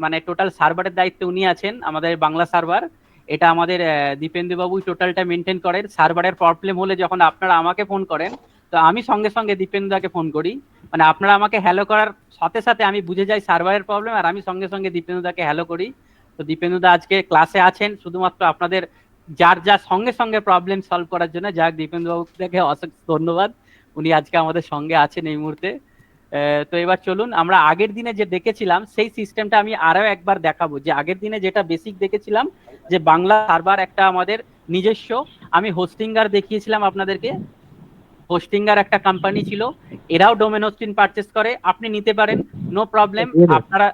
মানে টোটাল সার্ভারের দায়িত্বে উনি আছেন, আমাদের বাংলা সার্ভার। এটা আমাদের দীপেন্দু বাবুই টোটালটা মেনটেন করেন। সার্ভারের প্রবলেম হলে যখন আপনারা আমাকে ফোন করেন, তো আমি সঙ্গে সঙ্গে দীপেন্দুদাকে ফোন করি। মানে আপনারা আমাকে হ্যালো করার সাথে সাথে আমি বুঝে যাই সার্ভারের প্রবলেম, আর আমি সঙ্গে সঙ্গে দীপেন্দুদাকে হ্যালো করি। তো দীপেন্দুদা আজকে ক্লাসে আছেন শুধুমাত্র আপনাদের যার যা সঙ্গে সঙ্গে প্রবলেম সলভ করার জন্য। যাক, দীপেন্দু বাবুকে অসংখ্য ধন্যবাদ, উনি আজকে আমাদের সঙ্গে আছেন এই মুহূর্তে। তো এবার চলুন আমরা আগের দিনে যে দেখেছিলাম সেই সিস্টেমটা আমি আরো একবার দেখাবো। যে আগের দিনে যেটা বেসিক দেখেছিলাম, যে বাংলা সার্ভার একটা আমাদের নিজস্ব, আমি হোস্টিঙ্গার দেখিয়েছিলাম আপনাদেরকে। হোস্টিঙ্গার একটা কোম্পানি ছিল, এরাও ডোমেন হোস্টিং পারচেস করে, আপনি নিতে পারেন, নো প্রবলেম। আপনারা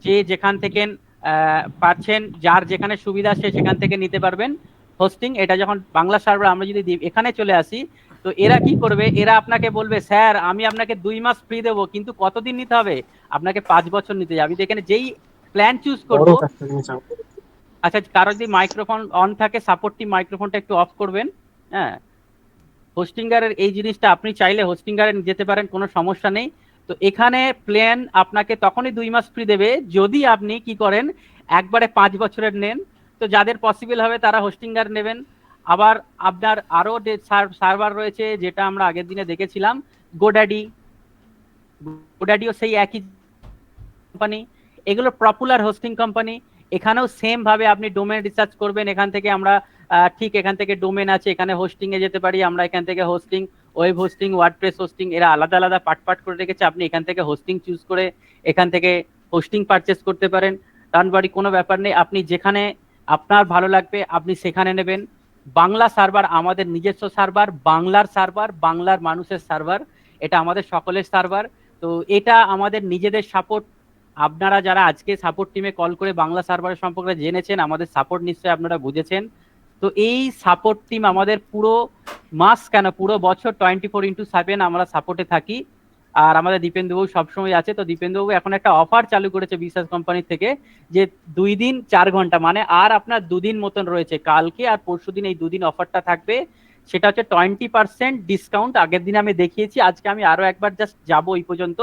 যে যেখান থেকে পাচ্ছেন, যার যেখানে সুবিধা সে সেখান থেকে নিতে পারবেন হোস্টিং। এটা যখন বাংলা সার্ভার আমরা যদি এখানে চলে আসি, তো এরা কি করবে, এরা আপনাকে বলবে স্যার আমি আপনাকে 2 মাস ফ্রি দেবো, কিন্তু কতদিন নিতে হবে, আপনাকে 5 বছর নিতে হবে। আমি এখানে যেই প্ল্যান চুজ করব, আচ্ছা কারো যদি মাইক্রোফোন অন থাকে সাপোর্ট টিম মাইক্রোফোনটা একটু অফ করবেন। হ্যাঁ, হোস্টিঙ্গারের এই জিনিসটা আপনি চাইলে হোস্টিঙ্গারে যেতে পারেন, কোনো সমস্যা নেই। তো এখানে প্ল্যান আপনাকে তখনই 2 মাস ফ্রি দেবে যদি আপনি কি করেন, একবারে 5 বছরের নেন। তো যাদের পসিবল হবে তারা হোস্টিঙ্গার নেবেন। আবার আপনার আরো সার্ভার রয়েছে, যেটা আমরা আগের দিনে দেখেছিলাম, গোড্যাডি। গোড্যাডিও সেই একই কোম্পানি, এগুলো পপুলার হোস্টিং কোম্পানি। এখানেও সেম ভাবে আপনি ডোমেন রিসার্চ করবেন, এখান থেকে আমরা ঠিক এখান থেকে ডোমেন আছে, এখানে হোস্টিং এ যেতে পারি আমরা। এখান থেকে hosting, web hosting, WordPress hosting, এরা আলাদা আলাদা পার্ট পার্ট করে রেখেছে। আপনি এখান থেকে হোস্টিং চুজ করে এখান থেকে হোস্টিং পারচেস করতে পারেন। কারণ বাড়ি কোনো ব্যাপার নেই, আপনি যেখানে আপনার ভালো লাগবে আপনি সেখানে নেবেন। বাংলা সার্ভার আমাদের নিজস্ব সার্ভার, বাংলার সার্ভার, বাংলার মানুষের সার্ভার, এটা আমাদের সকলের সার্ভার। তো এটা আমাদের নিজেদের সাপোর্ট। আপনারা যারা আজকে সাপোর্ট টিমে কল করে বাংলা সার্ভারের সম্পর্কে জেনেছেন, আমাদের সাপোর্ট নিশ্চয়ই আপনারা বুঝেছেন। তো এই সাপোর্ট টিম আমাদের পুরো মাস কেন পুরো বছর 24x7 আমরা সাপোর্টে থাকি। আর আমাদের দীপেন্দুবাবু সবসময় আছে। তো দীপেন্দুবাবু এখন একটা অফার চালু করেছে বিশ্বাস কোম্পানি থেকে, যে 2 দিন 4 ঘন্টা, মানে আর আপনার 2 দিন মতন রয়েছে, কালকে আর পরশুদিন এই 2 দিন অফারটা থাকবে। সেটা হচ্ছে 20% ডিসকাউন্ট। আগের দিন আমি দেখিয়েছি, আজকে আমি আরো একবার জাস্ট যাবো ওই পর্যন্ত,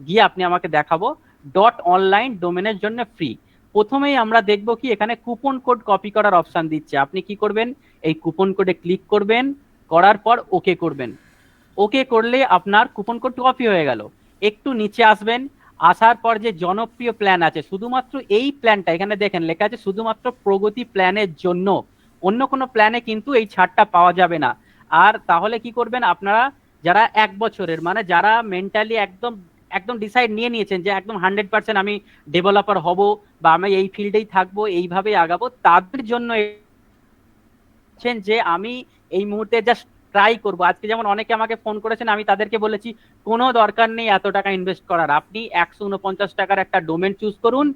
গিয়ে আপনি আমাকে দেখাবো। ডট অনলাইন ডোমেনের জন্য ফ্রি। প্রথমেই আমরা দেখবো কি এখানে কুপন কোড কপি করার অপশন দিচ্ছে। আপনি কি করবেন, এই কুপন কোডে ক্লিক করবেন, করার পর ওকে করবেন। ওকে করলে আপনার কুপন কোড কপি হয়ে গেল। একটু নিচে আসবেন, আসার পর যে জনপ্রিয় প্ল্যান আছে, শুধুমাত্র এই প্ল্যানটা এখানে দেখেন লেখা আছে শুধুমাত্র প্রগতি প্ল্যানের জন্য, অন্য কোনো প্ল্যানে কিন্তু এই ছাড়টা পাওয়া যাবে না। আর তাহলে কি করবেন আপনারা, যারা 1 বছরের, মানে যারা মেন্টালি একদম একদম ডিসাইড নিয়ে নিয়েছেন যে একদম 100% আমি ডেভেলপার হব, বা আমি এই ফিল্ডেই থাকবো, এইভাবেই আগাবো, তাদের জন্য যে আমি এই মুহূর্তে জাস্ট ট্রাই করব। আজকে যেমন অনেকে আমাকে ফোন করেছেন, আমি তাদেরকে বলেছি কোনো দরকার নেই এত টাকা ইনভেস্ট করার, আপনি 149 টাকার একটা ডোমেন চুজ করুন,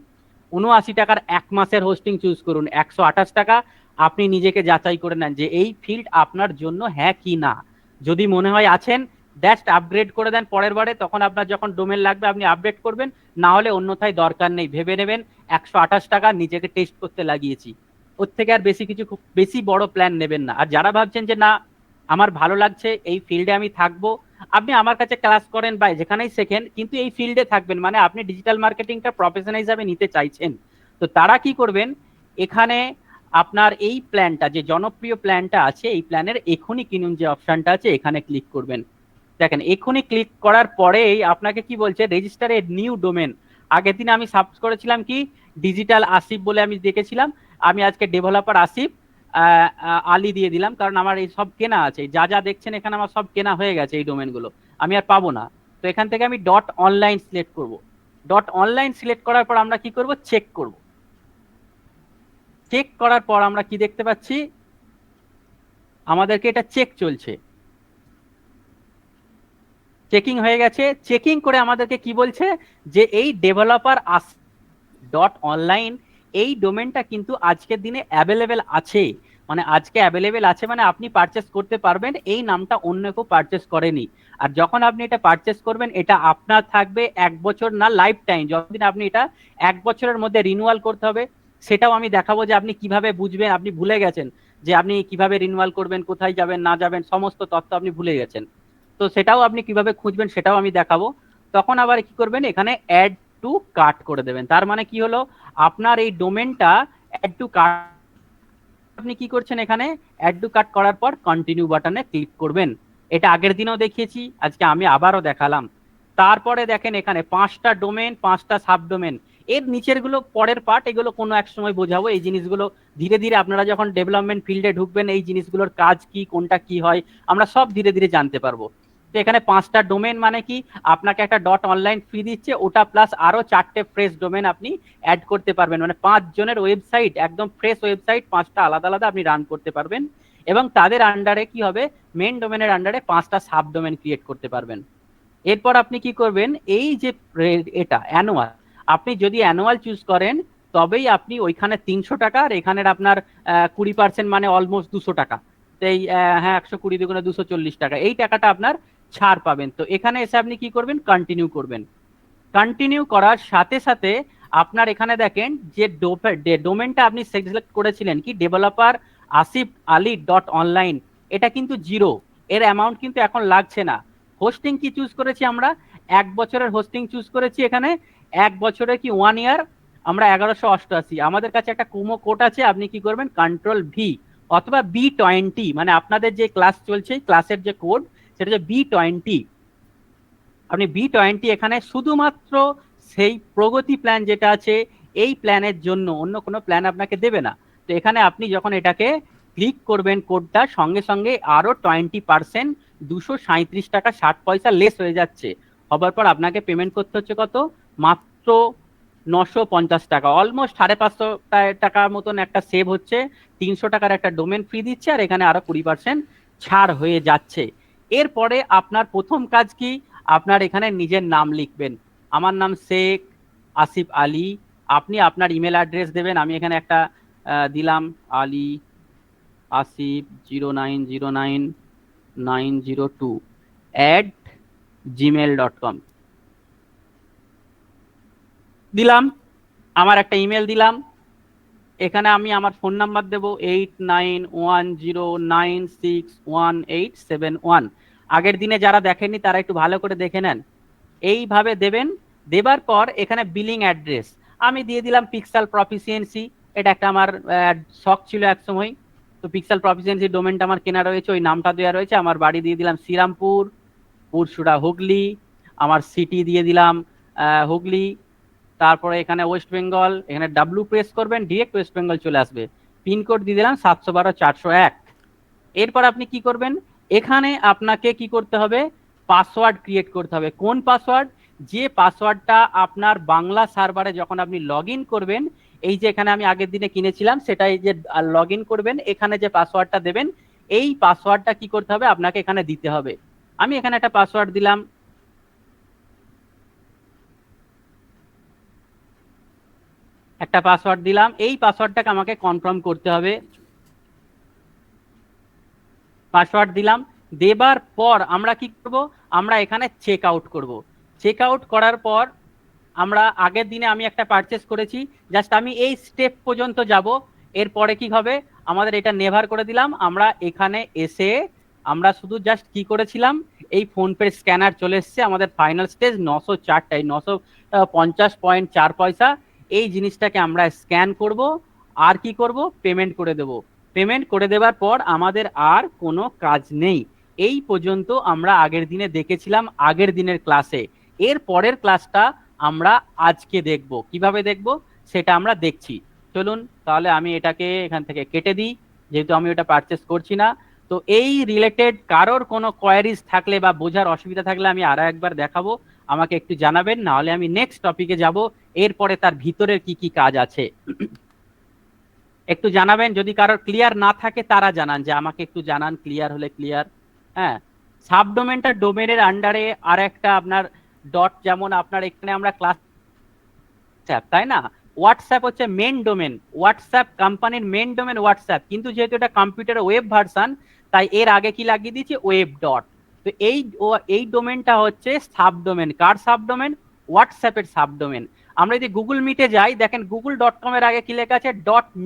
79 টাকার 1 মাসের হোস্টিং চুজ করুন, 128 টাকা। আপনি নিজেকে যাচাই করে নেন যে এই ফিল্ড আপনার জন্য হ্যাঁ কি না। যদি মনে হয় আছেন, দ্যাটস আপগ্রেড করে দেন পরের বারে, তখন আপনার যখন ডোমেন লাগবে আপনি আপডেট করবেন। না হলে অন্যথায় দরকার নেই, ভেবে নেবেন 128 টাকা নিজেকে টেস্ট করতে লাগিয়েছি, ওর থেকে আর বেশি কিছু, খুব বেশি বড় প্ল্যান নেবেন না। আর যারা ভাবছেন যে না আমার ভালো লাগছে এই ফিল্ডে আমি থাকবো, আপনি আমার কাছে ক্লাস করেন বা যেখানেই শেখেন, কিন্তু এই ফিল্ডে থাকবেন, মানে আপনি ডিজিটাল মার্কেটিংটা প্রফেশন হিসাবে নিতে চাইছেন। তো তারা কি করবেন, এখানে আপনার এই প্ল্যানটা যে জনপ্রিয় প্ল্যানটা আছে, এই প্ল্যানের এখনই কিনুন যে অপশনটা আছে, এখানে ক্লিক করবেন। দেখেন এখনই ক্লিক করার পরেই আপনাকে কি বলছে, রেজিস্টার এ নিউ ডোমেন। আগের দিন আমি সার্চ করেছিলাম কি ডিজিটাল আসিফ বলে আমি দেখেছিলাম, আমি আজকে ডেভেলপার আসিফ আলী দিয়ে দিলাম, কারণ আমার এই সব কেনা আছে, যা যা দেখছেন এখানে আমার সব কেনা হয়ে গেছে এই ডোমেনগুলো, আমি আর পাবো না। তো এখান থেকে আমি ডট অনলাইন সিলেক্ট করব। ডট অনলাইন সিলেক্ট করার পর আমরা কি করব, চেক করব। চেক করার পর আমরা কি দেখতে পাচ্ছি, আমাদেরকে এটা চেক চলছে, চেকিং হয়ে গেছে। চেকিং করে আমাদেরকে কি বলছে, যে এই ডেভেলপার ডট অনলাইন এই ডোমেনটা কিন্তু আজকের দিনে অ্যাভেলেবেল আছে। মানে আজকে অ্যাভেলেবেল আছে মানে আপনি পারচেস করতে পারবেন, এই নামটা অন্য কেউ পারচেস করেনি। আর যখন আপনি এটা পারচেস করবেন, এটা আপনার থাকবে 1 বছর না, লাইফ টাইম, যতদিন আপনি এটা 1 বছরের মধ্যে রিনিউয়াল করতে হবে। সেটাও আমি দেখাবো যে আপনি কিভাবে বুঝবেন, আপনি ভুলে গেছেন যে আপনি কিভাবে রিনিউয়াল করবেন, কোথায় যাবেন না যাবেন, সমস্ত তথ্য আপনি ভুলে গেছেন। তো সেটাও আপনি কিভাবে খুঁজবেন সেটাও আমি দেখাবো। তখন আবার কি করবেন, এখানে অ্যাড টু কার্ট করে দেবেন। তার মানে কি হলো, আপনার এই ডোমেনটা অ্যাড টু কার্ট, আপনি কি করছেন এখানে অ্যাড টু কার্ট করার পর কন্টিনিউ বাটনে ক্লিক করবেন। এটা আগের দিনেও দেখিয়েছি, আজকে আমি আবারও দেখালাম। তারপরে দেখেন এখানে 5টা ডোমেন, 5টা সাবডোমেন। এর নিচের গুলো পরের পার্ট, এগুলো কোনো এক সময় বোঝাবো। এই জিনিসগুলো ধীরে ধীরে আপনারা যখন ডেভেলপমেন্ট ফিল্ডে ঢুকবেন, এই জিনিসগুলোর কাজ কি, কোনটা কি হয়, আমরা সব ধীরে ধীরে জানতে পারবো। তো এখানে 5টা ডোমেন মানে কি, আপনাকে একটা ডট অনলাইন ফ্রি দিচ্ছে, ওটা প্লাস আরো 4টে ফ্রেশ ডোমেন আপনি অ্যাড করতে পারবেন। মানে 5 জনের ওয়েবসাইট, একদম ফ্রেশ ওয়েবসাইট 5টা আলাদা আলাদা আপনি রান করতে পারবেন। এবং তাদের আন্ডারে কি হবে, মেন ডোমেনের আন্ডারে 5টা সাব ডোমেন ক্রিয়েট করতে পারবেন। এরপর আপনি কি করবেন, এই যে এটা অ্যানুয়াল, আপনি যদি অ্যানুয়াল চুজ করেন তবেই আপনি ওইখানে 300 টাকা, আর এখানের আপনার 20% মানে অলমোস্ট 200 টাকা। তো এই হ্যাঁ, 120 দুগুণে 240 টাকা, এই টাকাটা আপনার ছাড় পাবেন। তো এখানে এসে আপনি কি করবেন, কন্টিনিউ করবেন। কন্টিনিউ করার সাথে সাথে আপনার এখানে দেখেন যে ডোমেনটা আপনি সিলেক্ট করেছিলেন কি, developer Asif Ali dot online, এটা কিন্তু জিরো, এর অ্যামাউন্ট কিন্তু এখন লাগছে না। হোস্টিং কি চুজ করেছি আমরা, 1 বছরের হোস্টিং চুজ করেছি। এখানে 1 বছরের কি 1 ইয়ার, আমরা 1188। আমাদের কাছে একটা কুমো কোড আছে, আপনি কি করবেন, কন্ট্রোল ভি অথবা B20, মানে আপনাদের যে ক্লাস চলছে ক্লাসের যে কোড, সেটা হচ্ছে B20। আপনি B20 এখানে শুধুমাত্র সেই প্রগতি প্ল্যান যেটা আছে এই প্ল্যানের জন্য, অন্য কোনো প্ল্যান আপনাকে দেবে না। তো এখানে আপনি যখন এটাকে ক্লিক করবেন কোডটা, সঙ্গে সঙ্গে আরো 20%, 237 টাকা 60 পয়সা লেস হয়ে যাচ্ছে। হবার পর আপনাকে পেমেন্ট করতে হচ্ছে কত, মাত্র 950 টাকা, অলমোস্ট 550 টাকার মতন একটা সেভ হচ্ছে। 300 টাকার একটা ডোমেন ফ্রি দিচ্ছে, আর এখানে আরো 20% ছাড় হয়ে যাচ্ছে। এরপরে আপনার প্রথম কাজ কি, আপনার এখানে নিজের নাম লিখবেন। আমার নাম শেখ আসিফ আলী, আপনি আপনার ইমেল অ্যাড্রেস দেবেন। আমি এখানে একটা দিলাম, আলী আসিফ 0909902@gmail.com দিলাম, আমার একটা ইমেল দিলাম। এখানে আমি আমার ফোন নাম্বার দেবো 8910961871। আগের দিনে যারা দেখেননি তারা একটু ভালো করে দেখে নেন। এইভাবে দেবেন। দেবার পর এখানে বিলিং অ্যাড্রেস আমি দিয়ে দিলাম পিক্সেল প্রফিসিয়েন্সি। এটা একটা আমার শখ ছিল এক সময়। তো পিক্সেল প্রফিসিয়েন্সি ডোমেনটা আমার কেনা রয়েছে, ওই নামটা দেওয়া রয়েছে। আমার বাড়ি দিয়ে দিলাম শ্রীরামপুর, পুরসুরা হুগলি। আমার সিটি দিয়ে দিলাম হুগলি। তারপরে এখানে ওয়েস্ট বেঙ্গল, এখানে ডাব্লু প্রেস করবেন, ডিরেক্ট ওয়েস্ট বেঙ্গল চলে আসবে। পিনকোড দিয়ে দিলাম 712-401। এরপর আপনি কি করবেন, এখানে আপনাকে কি করতে হবে, পাসওয়ার্ড ক্রিয়েট করতে হবে। কোন পাসওয়ার্ড, যে পাসওয়ার্ডটা আপনার বাংলা সার্ভারে যখন আপনি লগ ইন করবেন, এই যে এখানে আমি আগের দিনে কিনেছিলাম সেটাই যে লগ ইন করবেন, এখানে যে পাসওয়ার্ডটা দেবেন, এই পাসওয়ার্ডটা কি করতে হবে, আপনাকে এখানে দিতে হবে। আমি এখানে একটা পাসওয়ার্ড দিলাম, একটা পাসওয়ার্ড দিলাম। এই পাসওয়ার্ডটাকে আমাকে কনফার্ম করতে হবে। পাসওয়ার্ড দিলাম। দেবার পর আমরা কি করব, আমরা এখানে চেক আউট করব। চেক আউট করার পর আমরা আগের দিনে আমি একটা পারচেস করেছি, জাস্ট আমি এই স্টেপ পর্যন্ত যাব। এরপরে কি হবে, আমাদের এটা নেভার করে দিলাম। আমরা এখানে এসে আমরা শুধু জাস্ট কি করেছিলাম, এই ফোনপে স্ক্যানার চলে এসছে, আমাদের ফাইনাল স্টেজ 904টাই 950.4 পয়সা। এই জিনিসটাকে আমরা স্ক্যান করব, আর কি করব, পেমেন্ট করে দেব। পেমেন্ট করে দেওয়ার পর আমাদের আর কোনো কাজ নেই। এই পর্যন্ত আমরা আগের দিনে দেখেছিলাম আগের দিনের ক্লাসে। এর পরের ক্লাসটা আমরা আজকে দেখব, কিভাবে দেখব সেটা আমরা দেখছি। চলুন তাহলে আমি এটাকে এখান থেকে কেটে দিই, যেহেতু আমি ওটা পারচেস করছি না। তো এই রিলেটেড কারোর কোনো কোয়ারিজ থাকলে বা বোঝার অসুবিধা থাকলে আমি আরো একবার দেখাবো, আমাকে একটু জানাবেন, না হলে আমি নেক্সট টপিকে যাব। এরপরে তার ভিতরের কি কি কাজ আছে একটু জানাবেন। যদি কারোর ক্লিয়ার না থাকে তারা জানান, যে আমাকে একটু জানান, ক্লিয়ার হলে ক্লিয়ার। হ্যাঁ, সাবডোমেনটা ডোমেনের আন্ডারে আর একটা আপনার ডট, যেমন আপনার এখানে আমরা ক্লাস, তাই না, হোয়াটসঅ্যাপ হচ্ছে মেন ডোমেন, হোয়াটসঅ্যাপ কোম্পানির মেন ডোমেন হোয়াটসঅ্যাপ, কিন্তু যেহেতু এটা কম্পিউটারের ওয়েব ভার্সন, তাই এর আগে কি লাগিয়ে দিয়েছি, ওয়েব ডট। তো এই ডোমেনটা হচ্ছে সাবডোমেন। কার সাবডোমেন, হোয়াটসঅ্যাপের সাবডোমেন। আমরা যদি গুগল মিটে যাই, দেখেন google.com এর আগে কি লেখা আছে,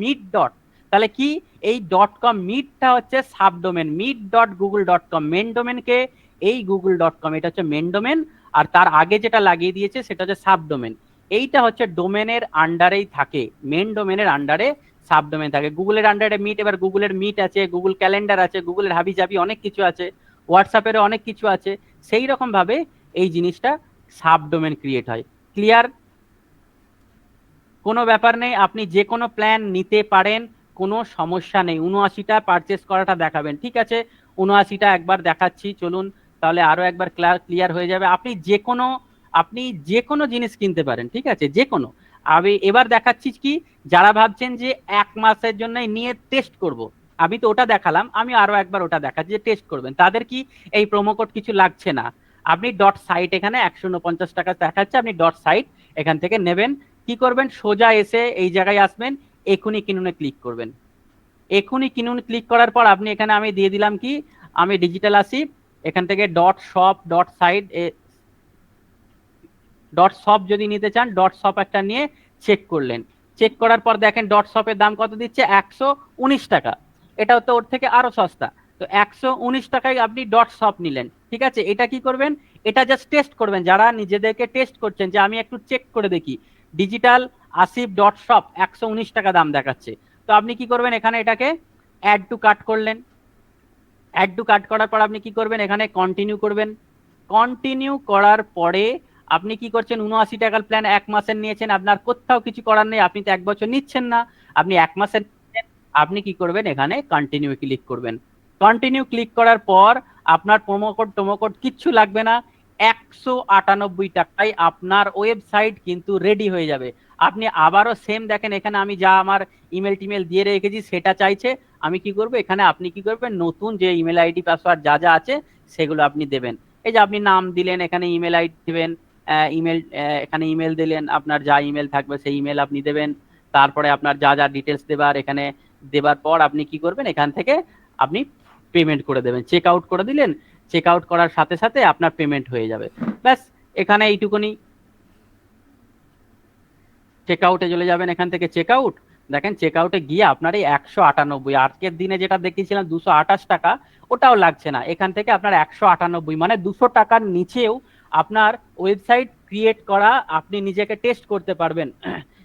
.meet. তাহলে কি, এই .com মিটটা হচ্ছে সাবডোমেন, meet.google.com। মেন ডোমেনকে এই google.com, এটা হচ্ছে মেন ডোমেন, আর তার আগে যেটা লাগিয়ে দিয়েছে সেটা হচ্ছে সাবডোমেন। এইটা হচ্ছে ডোমেনের আন্ডারেই থাকে, মেন ডোমেনের আন্ডারে সাবডোমেন থাকে। গুগলের আন্ডারে মিট, এবার গুগলের মিট আছে, গুগল ক্যালেন্ডার আছে, গুগলের হাবিজাবি অনেক কিছু আছে, হোয়াটসঅ্যাপেরও অনেক কিছু আছে। সেই রকম ভাবে এই জিনিসটা সাবডোমেন ক্রিয়েট হয়। ক্লিয়ার? কোনো ব্যাপার নেই, আপনি যে কোনো প্ল্যান নিতে পারেন, কোনো সমস্যা নেই। ৭৯টা পারচেস করাটা দেখাবেন, ঠিক আছে? ৭৯টা একবার দেখাচ্ছি, চলুন তাহলে আরো একবার ক্লিয়ার হয়ে যাবে। আপনি যে কোনো জিনিস কিনতে পারেন, ঠিক আছে, যে কোনো। আমি এবার দেখাচ্ছি কি, যারা ভাবছেন যে 1 মাসের জন্য নিয়ে টেস্ট করব, আমি তো ওটা দেখালাম, আমি আরো একবার ওটা দেখাচ্ছি যে টেস্ট করবেন, তাদের কি এই প্রোমো কোড কিছু লাগছে না। আপনি ডট সাইট, এখানে ১৪৯ টাকা দেখাচ্ছে, আপনি ডট সাইট এখান থেকে নেবেন। কি করবেন, সোজা এসে এই জায়গায় আসবেন, এখুনি কিনুনে ক্লিক করবেন। এখুনি কিনুন ক্লিক করার পর আপনি এখানে আমি দিয়ে দিলাম কি, আমি ডিজিটাল আসি, এখান থেকে dot shop dot site, dot shop যদি নিতে চান ডট শপ একটা নিয়ে চেক করলেন। চেক করার পর দেখেন ডট শপের দাম কত দিচ্ছে, ১১৯ টাকা। এটাও তো ওর থেকে আরো সস্তা। তো ১১৯ টাকায় আপনি ডট শপ নিলেন, ঠিক আছে। এটা কি করবেন, এটা জাস্ট টেস্ট করবেন, যারা নিজেদেরকে টেস্ট করছেন যে আমি একটু চেক করে দেখি, ডিজিটাল আসিফ ডট শপ ১১৯ টাকা দাম দেখাচ্ছে। তো আপনি কি করবেন, এখানে এটাকে অ্যাড টু কার্ট করলেন। অ্যাড টু কার্ট করার পর আপনি কি করবেন, এখানে কন্টিনিউ করবেন। কন্টিনিউ করার পরে আপনি কি করছেন, ৭৯ টাকার প্ল্যান 1 মাসের নিয়েছেন, আপনার কোথাও কিছু করার নেই, আপনি তো 1 বছর নিচ্ছেন না, আপনি 1 মাসের নিচ্ছেন। আপনি কি করবেন, এখানে কন্টিনিউ ক্লিক করবেন। কন্টিনিউ ক্লিক করার পর আপনার প্রোমো কোড কিচ্ছু লাগবে না, ১৯৮ টাকায় আপনার ওয়েবসাইট কিন্তু রেডি হয়ে যাবে। আপনি আবারও সেম দেখেন, এখানে আমি যা আমার ইমেল টিমেল দিয়ে রেখেছি সেটা চাইছে, আমি কি করব, এখানে আপনি কি করবেন, নতুন যে ইমেল আইডি পাসওয়ার্ড যা যা আছে সেগুলো আপনি দেবেন। এই যে আপনি নাম দিলেন, এখানে ইমেল আইডি দিবেন, ইমেল, এখানে ইমেল দিলেন, আপনার যা ইমেল থাকবে সেই ইমেল আপনি দেবেন। তারপরে আপনার যা যা ডিটেলস দেবার, এখানে দেবার পর আপনি কি করবেন, এখান থেকে আপনি পেমেন্ট করে দেবেন। চেক আউট করে দিলেন, চেক আউট করার সাথে সাথে আপনার পেমেন্ট হয়ে যাবে। ব্যাস, এখানে এইটুকুনি। চেক আউটে চলে যাবেন, এখান থেকে চেক আউট, দেখেন চেক আউটে গিয়ে আপনার এই ১৯৮, আজকের দিনে যেটা দেখিয়েছিলাম ২২৮ টাকা, ওটাও লাগছে না। এখান থেকে আপনার ১৯৮, মানে ২০০ টাকার নিচেও আপনার ওয়েবসাইট ক্রিয়েট করা, আপনি নিজেকে টেস্ট করতে পারবেন।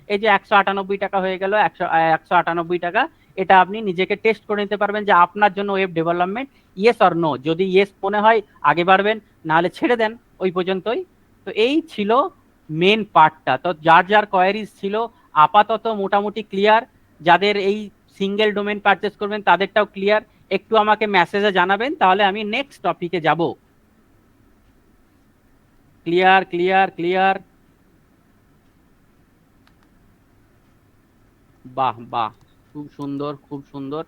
এই যে ১৯৮ টাকা হয়ে গেল, ১৯৮ টাকা, এটা আপনি নিজেকে টেস্ট করে নিতে পারবেন যে আপনার জন্য web development yes or no. যদি ইয়েস মনে হয় আগে বাড়বেন, নাহলে ছেড়ে দেন ওই পর্যন্তই। তো এই ছিল মেন পার্টটা। তো যার যার কোয়ারিজ ছিল আপাতত মোটামুটি ক্লিয়ার, যাদের এই সিঙ্গেল ডোমেন পারচেস করবেন তাদেরটাও ক্লিয়ার। একটু আমাকে মেসেজে জানাবেন, তাহলে আমি নেক্সট টপিকে যাব। ক্লিয়ার ক্লিয়ার ক্লিয়ার, বাহ বাহ, খুব সুন্দর খুব সুন্দর।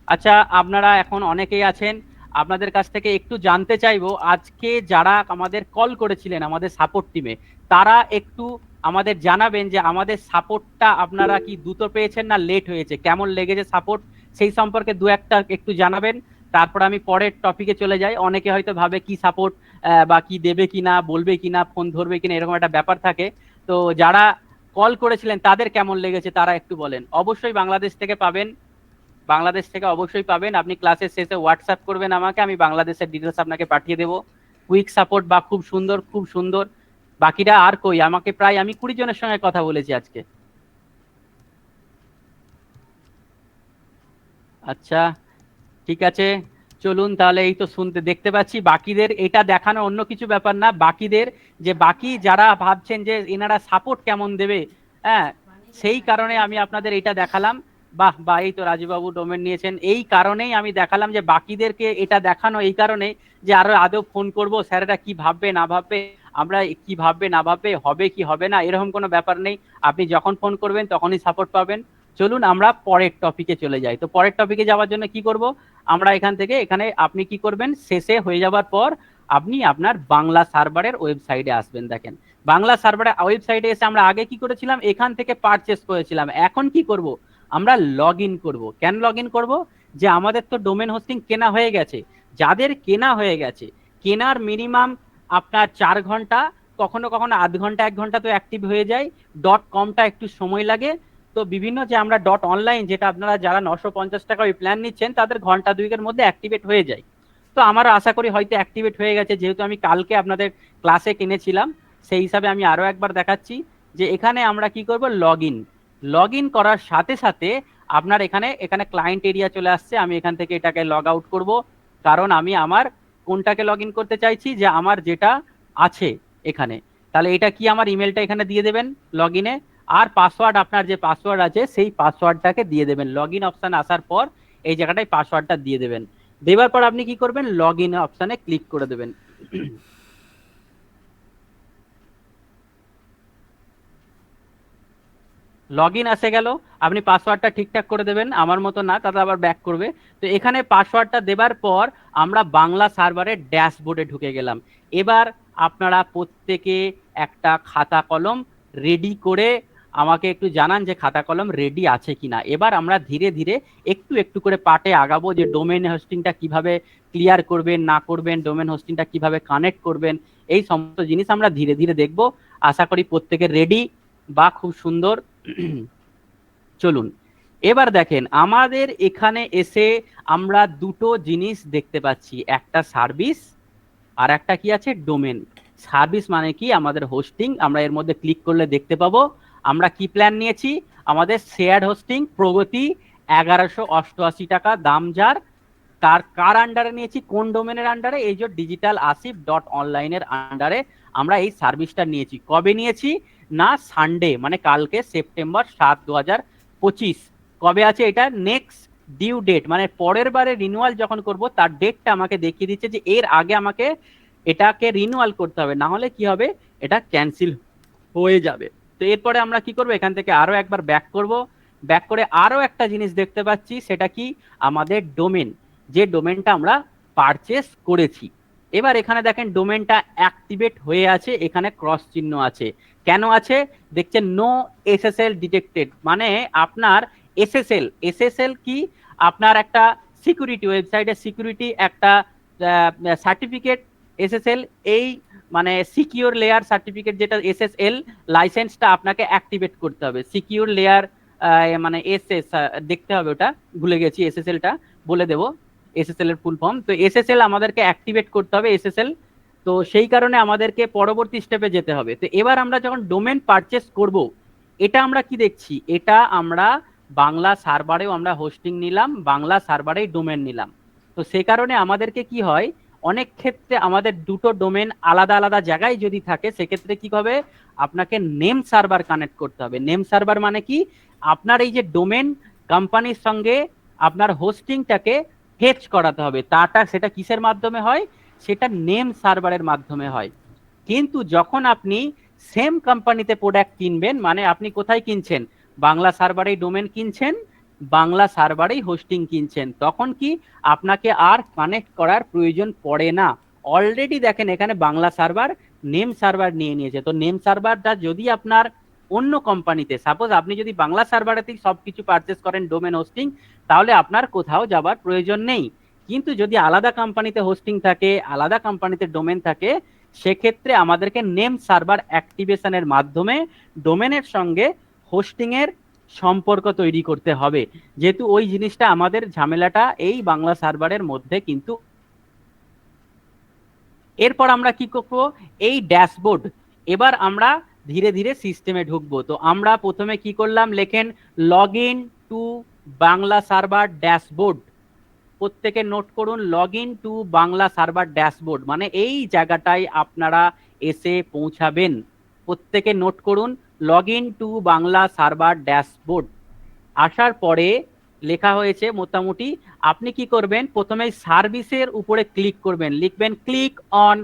আচ্ছা, আপনারা এখন অনেকেই আছেন, আপনাদের কাছ থেকে একটু জানতে চাইবো, আজকে যারা আমাদের কল করেছিলেন আমাদের সাপোর্ট টিমে, তারা একটু আমাদের জানাবেন যে আমাদের সাপোর্টটা আপনারা কি দ্রুত পেয়েছেন না লেট হয়েছে, কেমন লেগেছে সাপোর্ট, সেই সম্পর্কে দু একটা একটু জানাবেন। তারপর আমি পরের টপিকে চলে যাই। অনেকে হয়তো ভাবে কি সাপোর্ট বা কি দেবে কিনা, বলবে কিনা, ফোন ধরবে কিনা, এরকম একটা ব্যাপার থাকে। তো যারা কল করেছিলেন তাদের কেমন লেগেছে তারা একটু বলেন। অবশ্যই বাংলাদেশ থেকে পাবেন, বাংলাদেশ থেকে অবশ্যই পাবেন। আপনি ক্লাসের শেষে হোয়াটসঅ্যাপ করবেন আমাকে, আমি বাংলাদেশের ডিটেলস আপনাকে পাঠিয়ে দেবো। কুইক সাপোর্ট, বা খুব সুন্দর খুব সুন্দর। বাকিরা আর কই, আমাকে প্রায় আমি 20 জনের সঙ্গে কথা বলেছি আজকে। আচ্ছা, ঠিক আছে, চলুন তাহলে। এই তো শুনতে দেখতে পাচ্ছি বাকিদের এটা দেখানো অন্য কিছু ব্যাপার না, বাকিদের যে বাকি যারা ভাবছেন যে এনারা সাপোর্ট কেমন দেবে, হ্যাঁ, সেই কারণে আমি আপনাদের এটা দেখালাম। বাহ বাহ, এই তো রাজীববাবু ডোমেন নিয়েছেন, এই কারণেই আমি দেখালাম যে বাকিদেরকে এটা দেখানো, এই কারণে যে আরো আদৌ ফোন করব স্যারেরা কি ভাববে না ভাববে, আমরা কি ভাববে না ভাববে, হবে কি হবে না, এরকম কোনো ব্যাপার নেই। আপনি যখন ফোন করবেন তখনই সাপোর্ট পাবেন। চলুন আমরা পরের টপিকে চলে যাই। তো পরের টপিকে যাওয়ার জন্য কি করব, আমরা এখান থেকে এখানে আপনি কি করবেন, শেষে হয়ে যাওয়ার পর আপনি আপনার বাংলা সার্ভারের ওয়েবসাইটে আসবেন। দেখেন বাংলা সার্ভারের ওয়েবসাইটে এসে আমরা আগে কি করেছিলাম, এখান থেকে পারচেস করেছিলাম, এখন কি করব, আমরা লগ ইন করবো। কেন লগ ইন করবো, যে আমাদের তো ডোমেন হোস্টিং কেনা হয়ে গেছে। যাদের কেনা হয়ে গেছে, কেনার মিনিমাম আপনার 4 ঘন্টা, কখনো কখনো আধ ঘন্টা 1 ঘন্টা তো অ্যাক্টিভ হয়ে যায়। ডট কমটা একটু সময় লাগে। তো বিভিন্ন যে আমরা ডট অনলাইন, যেটা আপনারা যারা 950 টাকা ওই প্ল্যান নিচ্ছেন তাদের ঘন্টা দুয়েকের মধ্যে অ্যাক্টিভেট হয়ে যায়। তো আমারও আশা করি হয়তো অ্যাক্টিভেট হয়ে গেছে, যেহেতু আমি কালকে আপনাদের ক্লাসে কিনেছিলাম, সেই হিসাবে আমি আরো একবার দেখাচ্ছি। যে এখানে আমরা কি করব, লগ ইন করার সাথে সাথে আপনার এখানে এখানে ক্লায়েন্ট এরিয়া চলে আসছে। আমি এখান থেকে এটাকে লগ আউট করব, কারণ আমি আমার কোনটাকে লগ ইন করতে চাইছি, যে আমার যেটা আছে এখানে। তাহলে এটা কি, আমার ইমেলটা এখানে দিয়ে দেবেন লগ ইনে, আর পাসওয়ার্ড আপনার যে পাসওয়ার্ড আছে সেই পাসওয়ার্ডটাকে দিয়ে দেবেন। লগ ইন অপশান আসার পর এই জায়গাটায় পাসওয়ার্ডটা দিয়ে দেবেন। দেওয়ার পর আপনি কি করবেন, লগ ইন অপশানে ক্লিক করে দেবেন। লগ ইন আসে গেল, আপনি পাসওয়ার্ডটা ঠিকঠাক করে দেবেন, আমার মতো না, তাতে আবার ব্যাক করবে। তো এখানে পাসওয়ার্ডটা দেবার পর আমরা বাংলা সার্ভারের ড্যাশবোর্ডে ঢুকে গেলাম। এবার আপনারা প্রত্যেকে একটা খাতা কলম রেডি করে আমাকে একটু জানান যে খাতা কলম রেডি আছে কিনা। এবার আমরা ধীরে ধীরে একটু একটু করে পার্টে আগাবো, যে ডোমেন হোস্টিংটা কিভাবে ক্লিয়ার করবেন না করবেন, ডোমেন হোস্টিংটা কিভাবে কানেক্ট করবেন, এই সমস্ত জিনিস আমরা ধীরে ধীরে দেখব। আশা করি প্রত্যেকে রেডি বা খুব সুন্দর। চলুন এবার দেখেন, আমাদের এখানে এসে আমরা দুটো জিনিস দেখতে পাচ্ছি, একটা সার্ভিস আর একটা কি আছে, ডোমেন। সার্ভিস মানে কি, আমাদের হোস্টিং। আমরা এর মধ্যে ক্লিক করলে দেখতে পাবো আমরা কি প্ল্যান নিয়েছি। আমাদের শেয়ার্ড হোস্টিং প্রগতি 1188 টাকা দাম, যার কার কার আন্ডারে নিয়েছি, কোন ডোমেনের আন্ডারে, এই যে ডিজিটাল আসিফ ডট অনলাইনের আন্ডারে আমরা এই সার্ভিসটা নিয়েছি। কবে নিয়েছি না, সানডে মানে কালকে, সেপ্টেম্বর 7, 2025। কবে আছে এটা, নেক্সট ডিউ ডেট, মানে পরের বারে রিনিউয়াল যখন করব তার ডেটটা আমাকে দেখিয়ে দিচ্ছে, যে এর আগে আমাকে এটাকে রিনিউয়াল করতে হবে, না হলে কি হবে, এটা ক্যান্সেল হয়ে যাবে। তো এরপরে আমরা কি করব, এখান থেকে আরো একবার ব্যাক করব। ব্যাক করে আরো একটা জিনিস দেখতে পাচ্ছি, সেটা কি, আমাদের ডোমেন, যে ডোমেনটা আমরা পারচেস করেছি। এবার এখানে দেখেন ডোমেনটা অ্যাক্টিভেট হয়ে আছে, এখানে ক্রস চিহ্ন আছে। কেন আছে, দেখছেন নো এসএসএল ডিটেক্টেড, মানে আপনার এসএসএল, এসএসএল কি, আপনার একটা সিকিউরিটি, ওয়েবসাইটের সিকিউরিটি একটা সার্টিফিকেট, এসএসএল এই মানে সিকিউর লেয়ার সার্টিফিকেট, যেটা এসএসএল লাইসেন্সটা আপনাকে অ্যাক্টিভেট করতে হবে। সিকিউর লেয়ার মানে এসএস দেখতে হবে, ওটা ভুলে গেছি, এসএসএলটা বলে দেবো, এসএসএল এর ফুল ফর্ম। তো এসএসএল আমাদেরকে অ্যাক্টিভেট করতে হবে, এসএসএল। তো সেই কারণে আমাদেরকে পরবর্তী স্টেপে যেতে হবে। তো এবার আমরা যখন ডোমেন পারচেস করব, এটা আমরা কি দেখছি, এটা আমরা বাংলা সার্ভারেও আমরা হোস্টিং নিলাম, বাংলা সার্ভারেই ডোমেন নিলাম। তো সেই কারণে আমাদেরকে কি হয়, অনেক ক্ষেত্রে আমাদের দুটো ডোমেন আলাদা আলাদা জায়গায় যদি থাকে, সেক্ষেত্রে কি হবে, আপনাকে নেম সার্ভার কানেক্ট করতে হবে। নেম সার্ভার মানে কি, আপনার এই যে ডোমেন কোম্পানির সঙ্গে আপনার হোস্টিংটাকে ফেচ করাতে হবে, সেটা কিসের মাধ্যমে হয়, সেটা নেম সার্ভারের মাধ্যমে হয়। কিন্তু যখন আপনি সেম কোম্পানিতে প্রোডাক্ট কিনবেন, মানে আপনি কোথায় কিনছেন, বাংলা সার্ভারেই ডোমেন কিনছেন, বাংলা সার্ভারেই হোস্টিং কিনছেন, তখন কি আপনাকে আর কানেক্ট করার প্রয়োজন পড়ে না। অলরেডি দেখেন এখানে বাংলা সার্ভার নেম সার্ভার নিয়ে নিয়েছে। তো নেম সার্ভারটা যদি আপনার অন্য কোম্পানিতে, সাপোজ আপনি যদি বাংলা সার্ভারেতেই সবকিছু পারচেস করেন ডোমেন হোস্টিং, তাহলে আপনার কোথাও যাবার প্রয়োজন নেই। কিন্তু যদি আলাদা কোম্পানিতে হোস্টিং থাকে, আলাদা কোম্পানিতে ডোমেন থাকে, সেক্ষেত্রে আমাদেরকে নেম সার্ভার অ্যাক্টিভেশনের মাধ্যমে ডোমেনের সঙ্গে হোস্টিং এর সম্পর্ক তৈরি করতে হবে, যেহেতু ওই জিনিসটা আমাদের ঝামেলাটা এই বাংলা সার্ভারের মধ্যে কিন্তু। এরপর আমরা কি করবো, এই ড্যাশবোর্ড, এবার আমরা ধীরে ধীরে সিস্টেমে ঢুকবো। তো আমরা প্রথমে কি করলাম, লেখেন log in to Bangla server dashboard. প্রত্যেকে নোট করুন, log in to Bangla server dashboard, মানে এই জায়গাটায় আপনারা এসে পৌঁছাবেন। প্রত্যেকে নোট করুন, log in to Bangla server dashboard. আসার পরে লেখা হয়েছে মোটামুটি, আপনি কি করবেন, প্রথমে সার্ভিসের উপরে ক্লিক করবেন, লিখবেন ক্লিক অন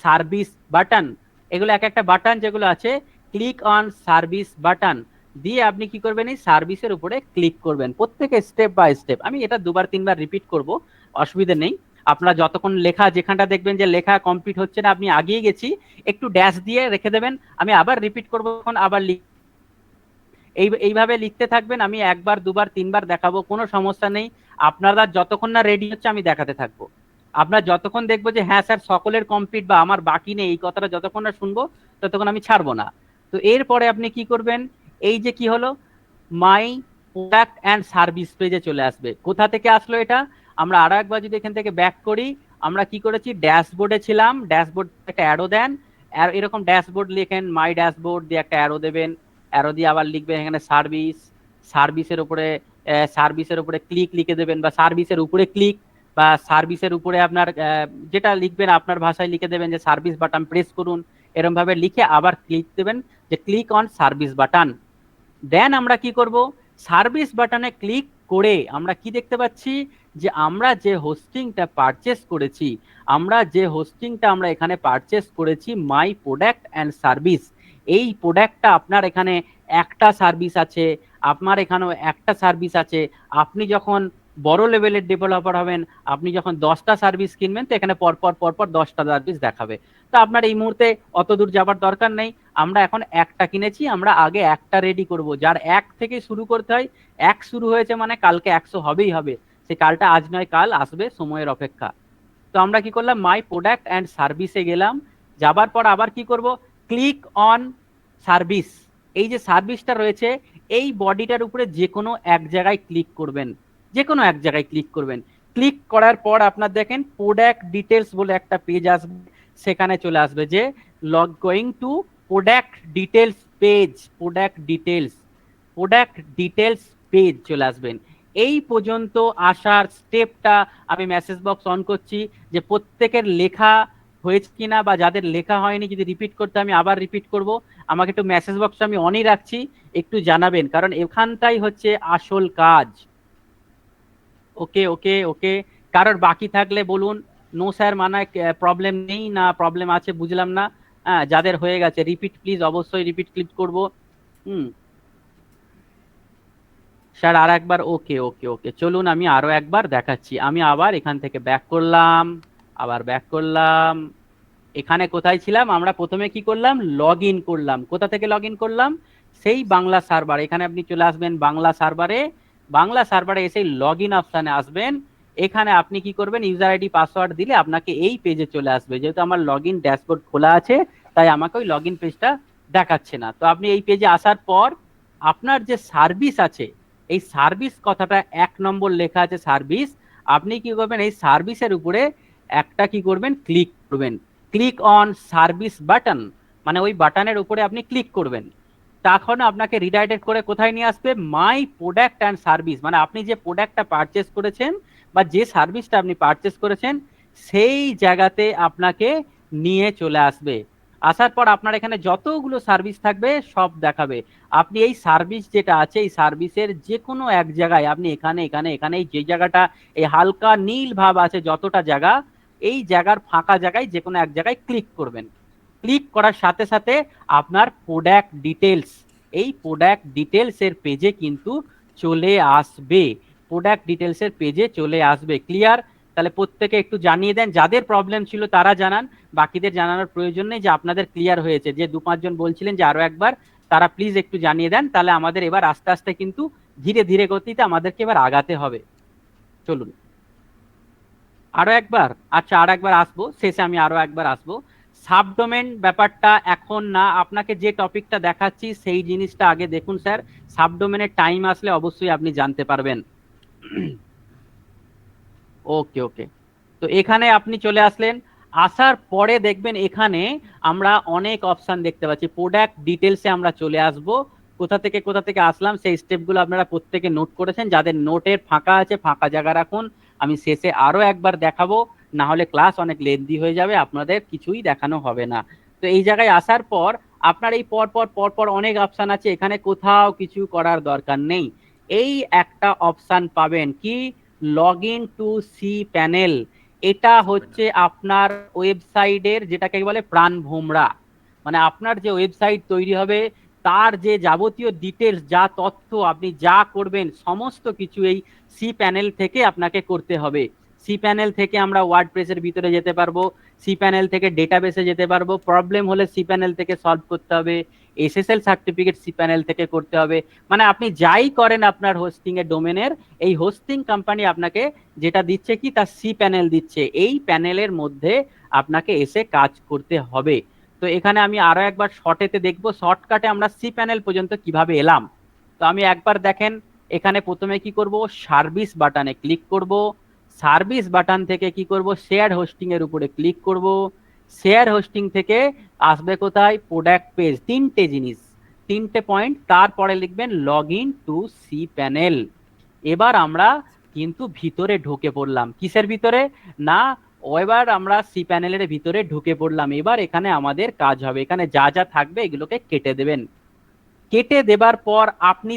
সার্ভিস বাটন। এগুলো এক একটা বাটন যেগুলো আছে, ক্লিক অন সার্ভিস বাটন দিয়ে আপনি কি করবেন, এই সার্ভিসের উপরে ক্লিক করবেন। প্রত্যেকে স্টেপ বাই স্টেপ, আমি এটা দুবার তিনবার রিপিট করব, অসুবিধা নেই। আপনারা যতক্ষণ লেখা, যেখানটা দেখবেন যে লেখা কমপ্লিট হচ্ছে না, আপনি আগিয়ে গেছি, একটু ড্যাশ দিয়ে রেখে দেবেন, আমি আবার রিপিট করবো, আবার এইভাবে লিখতে থাকবেন। আমি একবার দুবার তিনবার দেখাবো, কোনো সমস্যা নেই। আপনারা যতক্ষণ না রেডি হচ্ছে আমি দেখাতে থাকবো। আপনার যতক্ষণ দেখবো যে হ্যাঁ স্যার সকলের কমপ্লিট বা আমার বাকি নেই, এই কথাটা যতক্ষণ না শুনবো ততক্ষণ আমি ছাড়বো না। তো এরপরে আপনি কি করবেন, এই যে কি হলো, মাই প্রোডাক্ট অ্যান্ড সার্ভিস পেজে চলে আসবে। কোথা থেকে আসলো এটা, আমরা আরো একবার যদি এখান থেকে ব্যাক করি, আমরা কি করেছি, ড্যাশবোর্ডে ছিলাম, ড্যাশবোর্ড একটা অ্যারো দেন, আর এরকম ড্যাশবোর্ড লিখেন, মাই ড্যাশবোর্ড দিয়ে একটা অ্যারো দেবেন, অ্যারো দিয়ে আবার লিখবেন এখানে সার্ভিস, সার্ভিসের উপরে ক্লিক লিখে দেবেন, বা সার্ভিসের উপরে ক্লিক, বা সার্ভিসের উপরে আপনার যেটা লিখবেন আপনার ভাষায় লিখে দেবেন যে সার্ভিস বাটন প্রেস করুন, এরকম ভাবে লিখে আবার ক্লিক দেবেন যে ক্লিক অন সার্ভিস বাটন। দেন আমরা কি করব, সার্ভিস বাটনে ক্লিক করে আমরা কি দেখতে পাচ্ছি যে আমরা যে হোস্টিংটা পারচেস করেছি, আমরা এখানে পারচেস করেছি মাই প্রোডাক্ট অ্যান্ড সার্ভিস। এই প্রোডাক্টটা আপনার এখানে একটা সার্ভিস আছে, আপনার এখানেও একটা সার্ভিস আছে। আপনি যখন বড় লেভেলের ডেভেলপার হবেন, আপনি যখন 10টা সার্ভিস কিনবেন, তো এখানে পরপর পরপর 10টা সার্ভিস দেখাবে। তো আপনার এই মুহূর্তে অত দূর যাবার দরকার নেই, আমরা এখন একটা কিনেছি, আমরা আগে একটা রেডি করব। যার এক থেকে শুরু করতে হয়, এক শুরু হয়েছে মানে কালকে 100 হবেই হবে, সে কালটা আজ নয় কাল আসবে, সময়ের অপেক্ষা। তো আমরা কি করলাম, মাই প্রোডাক্ট অ্যান্ড সার্ভিসে গেলাম, যাবার পর আবার কি করব, ক্লিক অন সার্ভিস। এই যে সার্ভিসটা রয়েছে এই বডিটার উপরে যে কোনো এক জায়গায় ক্লিক করবেন, যে কোনো এক জায়গায় ক্লিক করবেন। ক্লিক করার পর আপনার দেখেন প্রোডাক্ট ডিটেলস বলে একটা পেজ আসবে, সেখানে চলে আসবে যে log going to product details page, product details page চলে আসবেন। এই পর্যন্ত আসার স্টেপটা আমি মেসেজ বক্স অন করছি যে প্রত্যেকের লেখা হয়েছে কিনা, বা যাদের লেখা হয়নি যদি রিপিট করতে আমি আবার রিপিট করব, আমাকে একটু মেসেজ বক্স আমি অনই রাখছি, একটু জানাবেন, কারণ এখানটাই হচ্ছে আসল কাজ। ওকে ওকে ওকে, কারোর বাকি থাকলে বলুন। নো স্যার মানে প্রবলেম নেই, না প্রবলেম আছে বুঝলাম না। হ্যাঁ, যাদের হয়ে গেছে রিপিট প্লিজ, অবশ্যই রিপিট ক্লিক করব। হুম স্যার আর একবার, ওকে ওকে ওকে, চলুন আমি আরো একবার দেখাচ্ছি। আমি আবার এখান থেকে ব্যাক করলাম, আবার ব্যাক করলাম। এখানে কোথায় ছিলাম, আমরা প্রথমে কি করলাম, লগ ইন করলাম। কোথা থেকে লগ ইন করলাম, সেই বাংলা সার্ভার। এখানে আপনি চলে আসবেন বাংলা সার্ভারে, বাংলা সার্ভারে এসে লগ ইন অপশানে আসবেন। এখানে আপনি কি করবেন, ইউজার আইডি পাসওয়ার্ড দিলে আপনাকে এই পেজে চলে আসবে। যেহেতু আমার লগ ইন ড্যাশবোর্ড খোলা আছে, তাই আমাকে ওই লগ ইন পেজটা দেখাচ্ছে না। তো আপনি এই পেজে আসার পর আপনার যে সার্ভিস আছে, এই সার্ভিস কথাটা 1 নম্বর লেখা আছে সার্ভিস, আপনি কি করবেন, এই সার্ভিসের উপরে একটা কি করবেন, ক্লিক করবেন। ক্লিক অন সার্ভিস বাটন, মানে ওই বাটনের উপরে আপনি ক্লিক করবেন। তখন আপনাকে রিডাইরেক্ট করে কোথায় নিয়ে আসবে, মাই প্রোডাক্ট অ্যান্ড সার্ভিস, মানে আপনি যে প্রোডাক্টটা পারচেস করেছেন বা যে সার্ভিসটা আপনি পারচেস করেছেন সেই জায়গাতে আপনাকে নিয়ে চলে আসবে। আসার পর আপনার এখানে যতগুলো সার্ভিস থাকবে সব দেখাবে। আপনি এই সার্ভিস যেটা আছে, এই সার্ভিসের যে কোনো এক জায়গায় আপনি এখানে এখানে এখানে এই যে জায়গাটা, এই হালকা নীল ভাব আছে যতটা জায়গা, এই জায়গার ফাঁকা জায়গায় যে কোনো এক জায়গায় ক্লিক করবেন। ক্লিক করার সাথে সাথে আপনার প্রোডাক্ট ডিটেলস, এই প্রোডাক্ট ডিটেলস এর পেজে কিন্তু চলে আসবে, প্রোডাক্ট ডিটেলস এর পেজে চলে আসবে। ক্লিয়ার? তাহলে প্রত্যেকে একটু জানিয়ে দেন, যাদের প্রবলেম ছিল তারা জানান, বাকিদের জানানোর প্রয়োজন নেই যে আপনাদের ক্লিয়ার হয়েছে। যে 2-5 জন বলছিলেন যে আরো একবার, তারা প্লিজ একটু জানিয়ে দেন, তাহলে আমাদের এবার আস্তে আস্তে কিন্তু ধীরে ধীরে গতিতে আমাদেরকে এবার আগাতে হবে। চলুন আরো একবার, আচ্ছা আর একবার আসবো, শেষে আমি আরো একবার আসবো। সাবডোমেন ব্যাপারটা এখন না, আপনাকে যে টপিকটা দেখাচ্ছি সেই জিনিসটা আগে দেখুন স্যার। সাবডোমেনের টাইম আসলে অবশ্যই আপনি জানতে পারবেন। ওকে ওকে, তো এখানে আপনি চলে আসলেন, আসার পরে দেখবেন এখানে আমরা অনেক অপশন দেখতে পাচ্ছি। প্রোডাক্ট ডিটেলসে আমরা চলে আসব। কোথা থেকে আসলাম সেই স্টেপগুলো আপনারা প্রত্যেকে নোট করেছেন, যাদের নোটের ফাঁকা আছে ফাঁকা জায়গা রাখুন, আমি শেষে আরো একবার দেখাবো, না হলে ক্লাস অনেক লেন্দি হয়ে যাবে, আপনাদের কিছুই দেখানো হবে না। তো এই জায়গায় আসার পর আপনার এই পরপর পরপর অনেক অপশন আছে, এখানে কোথাও কিছু করার দরকার নেই। এই একটা অপশন পাবেন কি, log in to C panel. এটা হচ্ছে আপনার ওয়েবসাইটের যেটাকে বলে প্রাণ ভোমরা, মানে আপনার যে ওয়েবসাইট তৈরি হবে তার যে যাবতীয় ডিটেলস, যা তথ্য আপনি যা করবেন সমস্ত কিছু এই সি প্যানেল থেকে আপনাকে করতে হবে। সি প্যানেল থেকে আমরা ওয়ার্ডপ্রেসের ভিতরে যেতে পারবো, সি প্যানেল থেকে ডেটাবেসে যেতে পারবো, প্রবলেম হলে সি প্যানেল থেকে সলভ করতে হবে, এসএসএল সার্টিফিকেট সি প্যানেল থেকে করতে হবে। মানে আপনি যাই করেন আপনার হোস্টিং এর ডোমেনের, এই হোস্টিং কোম্পানি আপনাকে যেটা দিচ্ছে কি, তার সি প্যানেল দিচ্ছে, এই প্যানেলের মধ্যে আপনাকে এসে কাজ করতে হবে। তো এখানে আমি আরো একবার শর্টেতে দেখবো, শর্টকাটে আমরা সি প্যানেল পর্যন্ত কিভাবে এলাম। তো আমি একবার দেখেন, এখানে প্রথমে কি করব, সার্ভিস বাটনে ক্লিক করব, সার্ভিস বাটন থেকে কি করব, শেয়ার হোস্টিং এর উপরে ক্লিক করব, শেয়ার হোস্টিং থেকে আসবে কোথায়, প্রোডাক্ট পেজ, তিনটে জিনিস, তিনটে পয়েন্ট, তারপরে লিখবেন log in to C panel. এবার আমরা কিন্তু ভিতরে ঢুকে পড়লাম, কিসের ভিতরে না, এবার আমরা সি প্যানেলের ভিতরে ঢুকে পড়লাম। এবার এখানে আমাদের কাজ হবে, এখানে যা যা থাকবে এগুলোকে কেটে দেবেন। কেটে দেবার পর আপনি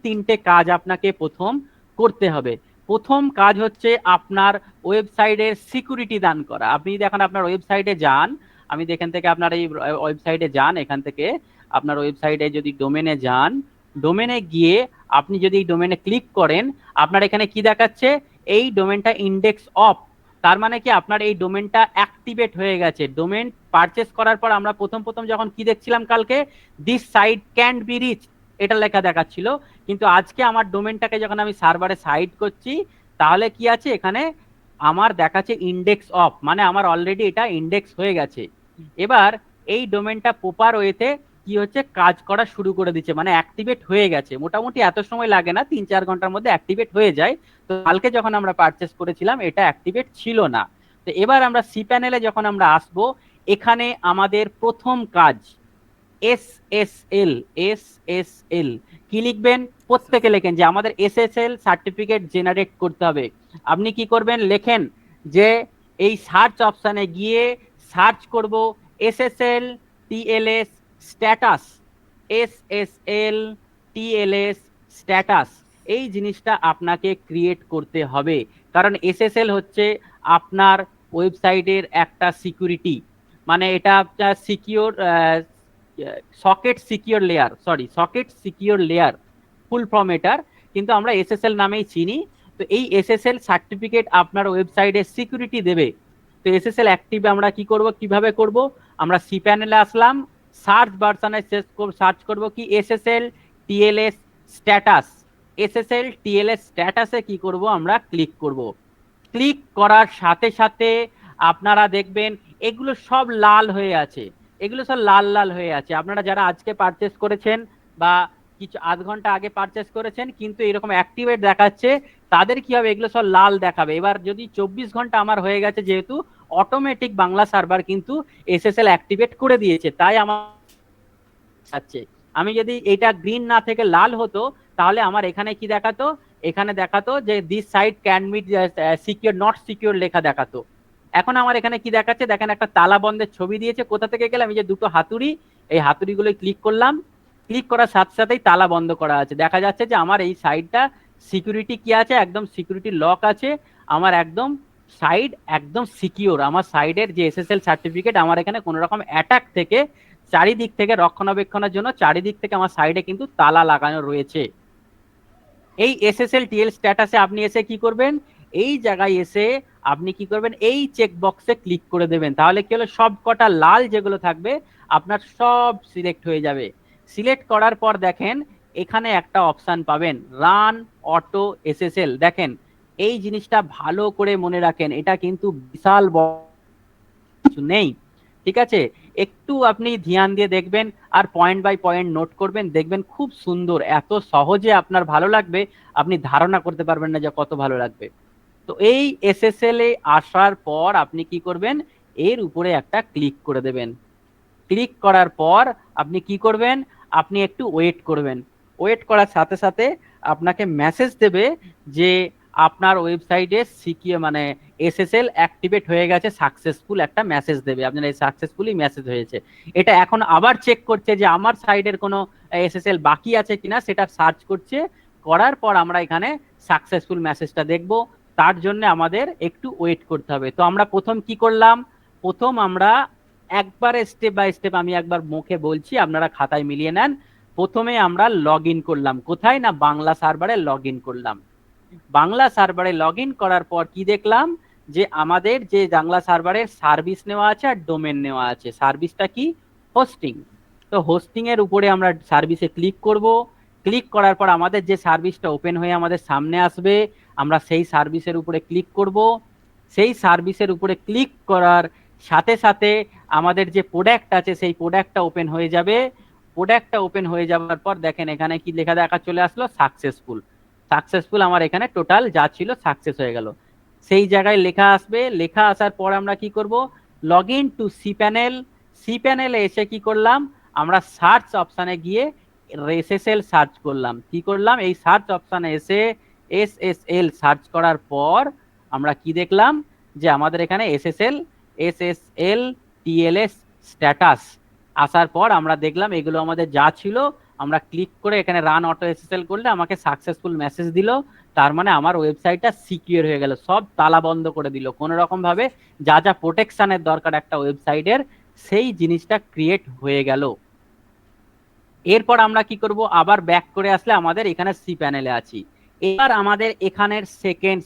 তিনটে কাজ আপনাকে প্রথম করতে হবে। প্রথম কাজ হচ্ছে আপনার ওয়েবসাইটের সিকিউরিটি দান করা। আপনি যদি এখন আপনার ওয়েবসাইটে যান, আমি এখান থেকে আপনার এই ওয়েবসাইটে যান, এখান থেকে আপনার ওয়েবসাইটে যদি ডোমেনে যান, ডোমেনে গিয়ে আপনি যদি এই ডোমেনে ক্লিক করেন, আপনার এখানে কি দেখাচ্ছে, এই ডোমেনটা ইন্ডেক্স অফ। তার মানে কি আপনার এই ডোমেনটা অ্যাক্টিভেট হয়ে গেছে। ডোমেন পারচেস করার পর আমরা প্রথম প্রথম যখন কি দেখছিলাম কালকে, this site can be reach, এটা লেখা দেখাচ্ছিল। কিন্তু আজকে আমার ডোমেনটাকে যখন আমি সার্ভারে সাইট করছি, তাহলে কি আছে এখানে আমার দেখাচ্ছে ইন্ডেক্স অফ, মানে আমার অলরেডি এটা ইন্ডেক্স হয়ে গেছে। এবার এই ডোমেনটা প্রপার ওয়েতে কি হচ্ছে, কাজ করা শুরু করে দিচ্ছে, মানে অ্যাক্টিভেট হয়ে গেছে। মোটামুটি এত সময় লাগে না, 3-4 ঘন্টার মধ্যে অ্যাক্টিভেট হয়ে যায়। তো কালকে যখন আমরা পারচেস করেছিলাম এটা অ্যাক্টিভেট ছিল না। তো এবার আমরা সি প্যানেলে যখন আমরা আসবো, এখানে আমাদের প্রথম কাজ এসএসএল। এসএসএল কি লিখবেন, প্রত্যেকে লেখেন যে আমাদের এসএসএল সার্টিফিকেট জেনারেট করতে হবে। আপনি কি করবেন, লেখেন যে এই সার্চ অপশানে গিয়ে সার্চ করব SSL TLS status, SSL TLS status. এই জিনিসটা আপনাকে ক্রিয়েট করতে হবে, কারণ এসএসএল হচ্ছে আপনার ওয়েবসাইটের একটা সিকিউরিটি, মানে এটা আপনার secure socket secure layer, sorry socket secure layer full form এটার, কিন্তু আমরা এসএসএল নামেই চিনি। তো এই এসএসএল সার্টিফিকেট আপনার ওয়েবসাইটে সিকিউরিটি দেবে। তো এসএসএল অ্যাক্টিভ আমরা কি করব, কিভাবে করব, আমরা সি প্যানেলে আসলাম, সার্চ ভার্সনে সার্চ করব কি SSL TLS status. SSL TLS স্ট্যাটাসে কি করব, আমরা ক্লিক করব। ক্লিক করার সাথে সাথে আপনারা দেখবেন এগুলো সব লাল হয়ে আছে, এগুলো সব লাল লাল হয়ে আছে। আপনারা যারা আজকে পারচেস করেছেন বা কিছু আধ ঘন্টা আগে পারচেস করেছেন কিন্তু এরকম অ্যাক্টিভেট দেখাচ্ছে, তাদের কি হবে, এগুলো সব লাল দেখাবে। এবার যদি 24 ঘন্টা আমার হয়ে গেছে, যেহেতু অটোমেটিক বাংলা সার্ভার কিন্তু এসএসএল অ্যাক্টিভেট করে দিয়েছে, তাই আমার আছে। আমি যদি এটা গ্রিন না থেকে লাল হতো, তাহলে আমার এখানে কি দেখাতো, এখানে দেখাতো যে this site can be secure not secure লেখা দেখাতো। এখন আমার এখানে কি দেখাচ্ছে, দেখেন একটা তালা বন্ধের ছবি দিয়েছে, কোথা থেকে গেলাম, এই যে দুটো হাতুড়ি, এই হাতুড়িগুলো ক্লিক করলাম, ক্লিক করার সাথে সাথেই তালা বন্ধ করা আছে। দেখা যাচ্ছে যে আমার এই সাইটটা সিকিউরিটি কি আছে, একদম সিকিউরিটি লক আছে, আমার একদম সাইড একদম সিকিউর। আমার সাইডের যে এসএসএল সার্টিফিকেট, আমার এখানে কোনো রকম অ্যাটাক থেকে চারিদিক থেকে রক্ষণাবেক্ষণের জন্য চারিদিক থেকে আমার সাইডে কিন্তু তালা লাগানো রয়েছে। এই এসএসএল টিএল স্ট্যাটাসে আপনি এসে কি করবেন, এই জায়গায় এসে আপনি কি করবেন, এই চেক বক্সে ক্লিক করে দেবেন। তাহলে কি হলো, সব কটা লাল যেগুলো থাকবে আপনার সব সিলেক্ট হয়ে যাবে। সিলেক্ট করার পর দেখেন এখানে একটা অপশন পাবেন, রান অটো এসএসএল। দেখেন এই জিনিসটা ভালো করে মনে রাখেন, এটা কিন্তু বিশাল কিছু নেই, ঠিক আছে। একটু আপনি ধ্যান দিয়ে দেখবেন আর পয়েন্ট বাই পয়েন্ট নোট করবেন, দেখবেন খুব সুন্দর, এত সহজে আপনার ভালো লাগবে, আপনি ধারণা করতে পারবেন না যে কত ভালো লাগবে। তো এই এসএসএল এ আসার পর আপনি কি করবেন, এর উপরে একটা ক্লিক করে দেবেন। ক্লিক করার পর আপনি কি করবেন, আপনি একটু ওয়েট করবেন। ওয়েট করার সাথে সাথে আপনাকে মেসেজ দেবে যে আপনার ওয়েবসাইটে সিকিউর মানে এসএসএল অ্যাক্টিভেট হয়ে গেছে, সাকসেসফুল একটা মেসেজ দেবে, আপনার এই সাকসেসফুলি মেসেজ হয়েছে। এটা এখন আবার চেক করছে যে আমার সাইডের কোনো এসএসএল বাকি আছে কিনা, সেটা সার্চ করছে। করার পর আমরা এখানে সাকসেসফুল মেসেজটা দেখব, তার জন্য আমাদের একটু ওয়েট করতে হবে। তো আমরা প্রথম কি করলাম, প্রথম আমরা একবারে স্টেপ বাই স্টেপ আমি একবার মুখে বলছি, আপনারা খাতায় মিলিয়ে নেন। প্রথমে আমরা লগ ইন করলাম, কোথায় না বাংলা সার্ভারে লগ ইন করলাম। বাংলা সার্ভারে লগ ইন করার পর কি দেখলাম, যে আমাদের যে বাংলা সার্ভারের সার্ভিস নেওয়া আছে আর ডোমেন নেওয়া আছে। সার্ভিসটা কি, হোস্টিং। তো হোস্টিং এর উপরে আমরা সার্ভিসে ক্লিক করব। ক্লিক করার পর আমাদের যে সার্ভিসটা ওপেন হয়ে আমাদের সামনে আসবে, আমরা সেই সার্ভিসের উপরে ক্লিক করব। সেই সার্ভিসের উপরে ক্লিক করার সাথে সাথে আমাদের যে প্রোডাক্ট আছে সেই প্রোডাক্টটা ওপেন হয়ে যাবে। প্রোডাক্টটা ওপেন হয়ে যাওয়ার পর দেখেন এখানে কি লেখা দেখা চলে আসলো, সাকসেসফুল। সাকসেসফুল, আমার এখানে টোটাল যা ছিল সাকসেস হয়ে গেল। সেই জায়গায় লেখা আসবে, লেখা আসার পর আমরা কি করব, log in to C panel, C প্যানেলে এসে কি করলাম, আমরা সার্চ অপশানে গিয়ে এসএসএল সার্চ করলাম। কি করলাম, এই সার্চ অপশানে এসে এসএসএল সার্চ করার পর আমরা কি দেখলাম, যে আমাদের এখানে এসএসএল টিএলএস স্ট্যাটাস আসার পর আমরা দেখলাম এগুলো আমাদের যা ছিল, আমরা ক্লিক করে এখানে রান অটো এসএসএল করলে আমাকে সাকসেসফুল মেসেজ দিল। তার মানে আমার ওয়েবসাইটটা সিকিউর হয়ে গেল, সব তালা বন্ধ করে দিল, কোনো রকম ভাবে যা যা প্রোটেকশনের দরকার একটা ওয়েবসাইটের সেই জিনিসটা ক্রিয়েট হয়ে গেল। এরপর আমরা কি করব, আবার ব্যাক করে আসলে আমাদের এখানে সি প্যানেলে আছি। এবার আমাদের এখানের সেকেন্ড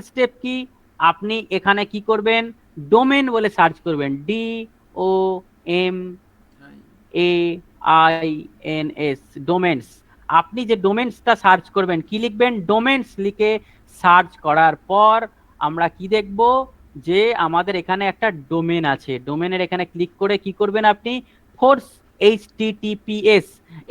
স্টেপ কি, আপনি এখানে কি করবেন, ডোমেন বলে সার্চ করবেন, DOMAINS, ডোমেন্স। আপনি যে ডোমেন্সটা সার্চ করবেন, কি লিখবেন, ডোমেন্স লিখে সার্চ করার পর আমরা কি দেখব, যে আমাদের এখানে একটা ডোমেন আছে। ডোমেনের এখানে ক্লিক করে কি করবেন আপনি, ফোর্স HTTPS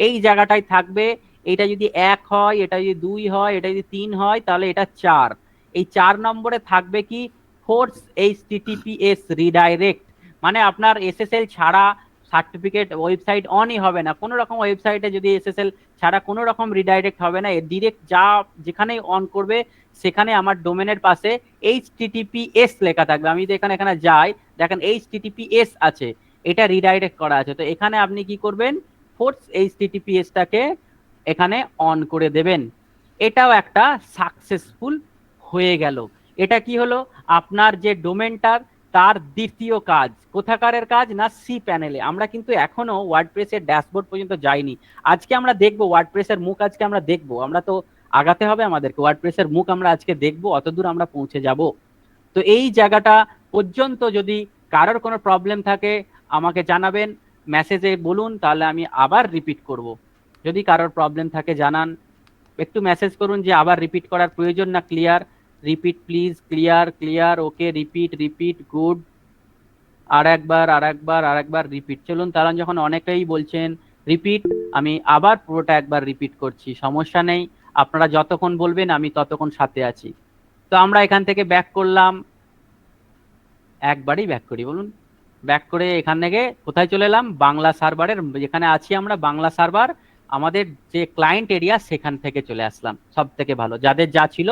এই জায়গাটায় থাকবে। এটা যদি 1 হয়, এটা যদি 2 হয়, এটা যদি 3 হয়, তাহলে এটা 4। এই 4 নম্বরে থাকবে কি, ফোর্স HTTPS রিডাইরেক্ট, মানে আপনার এসএসএল ছাড়া সার্টিফিকেট ওয়েবসাইট অনই হবে না। কোনো রকম ওয়েবসাইটে যদি এসএসএল ছাড়া কোনো রকম রিডাইরেক্ট হবে না, ডিরেক্ট যা যেখানেই অন করবে সেখানে আমার ডোমেনের পাশে HTTPS লেখা থাকবে। আমি যদি এখানে যাই, দেখেন HTTPS আছে, এটা রিডাইরেক্ট করা আছে। তো এখানে আপনি কি করবেন, ফোর্স HTTPS টাকে এখানে অন করে দেবেন। এটাও একটা সাকসেসফুল হয়ে গেল। এটা কি হলো, আপনার যে ডোমেনটার তার দ্বিতীয় কাজ, কোথাকারের কাজ না, সি প্যানেলে। আমরা কিন্তু এখনো ওয়ার্ডপ্রেসের ড্যাশবোর্ড পর্যন্ত যাইনি। আজকে আমরা দেখবো ওয়ার্ডপ্রেসের মুখ, আজকে আমরা দেখবো, আমরা তো আগাতে হবে আমাদেরকে, ওয়ার্ডপ্রেসের মুখ আমরা আজকে দেখবো, অতদূর আমরা পৌঁছে যাব। তো এই জায়গাটা পর্যন্ত যদি কারোর কোনো প্রবলেম থাকে আমাকে জানাবেন, মেসেজে বলুন, তাহলে আমি আবার রিপিট করব। যদি কারোর প্রবলেম থাকে জানান, একটু মেসেজ করুন যে আবার রিপিট করার প্রয়োজন না, clear, repeat please, clear, okay, repeat, good, আর একবার রিপিট। চলুন, তাহলে যখন অনেকেই বলছেন রিপিট, আমি আবার পুরোটা একবার রিপিট করছি, সমস্যা নেই, আপনারা যতক্ষণ বলবেন আমি ততক্ষণ সাথে আছি। তো আমরা এখান থেকে ব্যাক করলাম, একবারই ব্যাক করি, বলুন, ব্যাক করে এখান থেকে কোথায় চলে এলাম, বাংলা সার্ভারের যেখানে আছি আমরা, বাংলা সার্ভার আমাদের যে ক্লায়েন্ট এরিয়া সেখান থেকে চলে আসলাম। সব থেকে ভালো, যাদের যা ছিল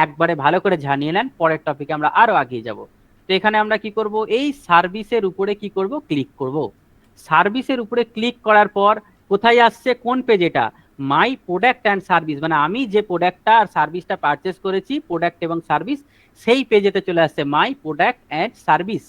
একবারে ভালো করে জানিয়ে নেন, পরের টপিকে আমরা আরো আগিয়ে যাব। তো এখানে আমরা কি করব, এই সার্ভিসের উপরে কি করব, ক্লিক করব। সার্ভিসের উপরে ক্লিক করার পর কোথায় আসছে, কোন পেজ এটা, মাই প্রোডাক্ট অ্যান্ড সার্ভিস, মানে আমি যে প্রোডাক্টটা আর সার্ভিসটা পারচেস করেছি, প্রোডাক্ট এবং সার্ভিস, সেই পেজেতে চলে আসছে মাই প্রোডাক্ট অ্যান্ড সার্ভিস।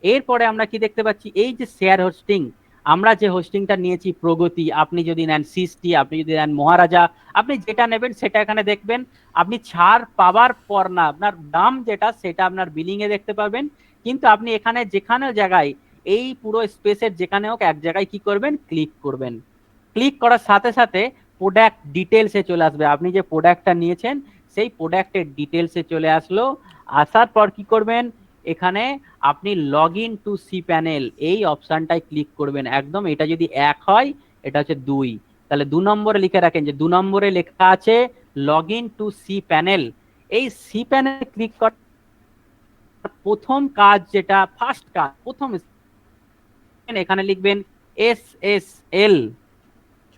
এরপরে আমরা কি দেখতে পাচ্ছি, এই যে শেয়ার হোস্টিং, আমরা যে হোস্টিংটা নিয়েছি প্রগতি, আপনি যদি নেন সিস্টি, আপনি যদি নেন মহারাজা, আপনি যেটা নেবেন সেটা এখানে দেখবেন। আপনি ছাড় পাওয়ার পর না, আপনার দাম যেটা সেটা আপনার বিলিং এ দেখতে পারবেন। কিন্তু আপনি এখানে যেখানে জায়গায় এই পুরো স্পেসের যেখানে হোক এক জায়গায় কি করবেন, ক্লিক করবেন। ক্লিক করার সাথে সাথে প্রোডাক্ট ডিটেলসে চলে আসবে, আপনি যে প্রোডাক্টটা নিয়েছেন সেই প্রোডাক্টের ডিটেলসে চলে আসলো। আসার পর কি করবেন, এখানে আপনি log in to C panel এই অপশনটায় ক্লিক করবেন। একদম এটা যদি 1 হয়, এটা হচ্ছে 2, তাহলে 2 নম্বরে লিখে রাখেন যে 2 নম্বরে লেখা আছে log in to C panel. এই সি প্যানেল ক্লিক করার প্রথম কাজ, যেটা ফার্স্ট কাজ, প্রথম এখানে লিখবেন এসএসএল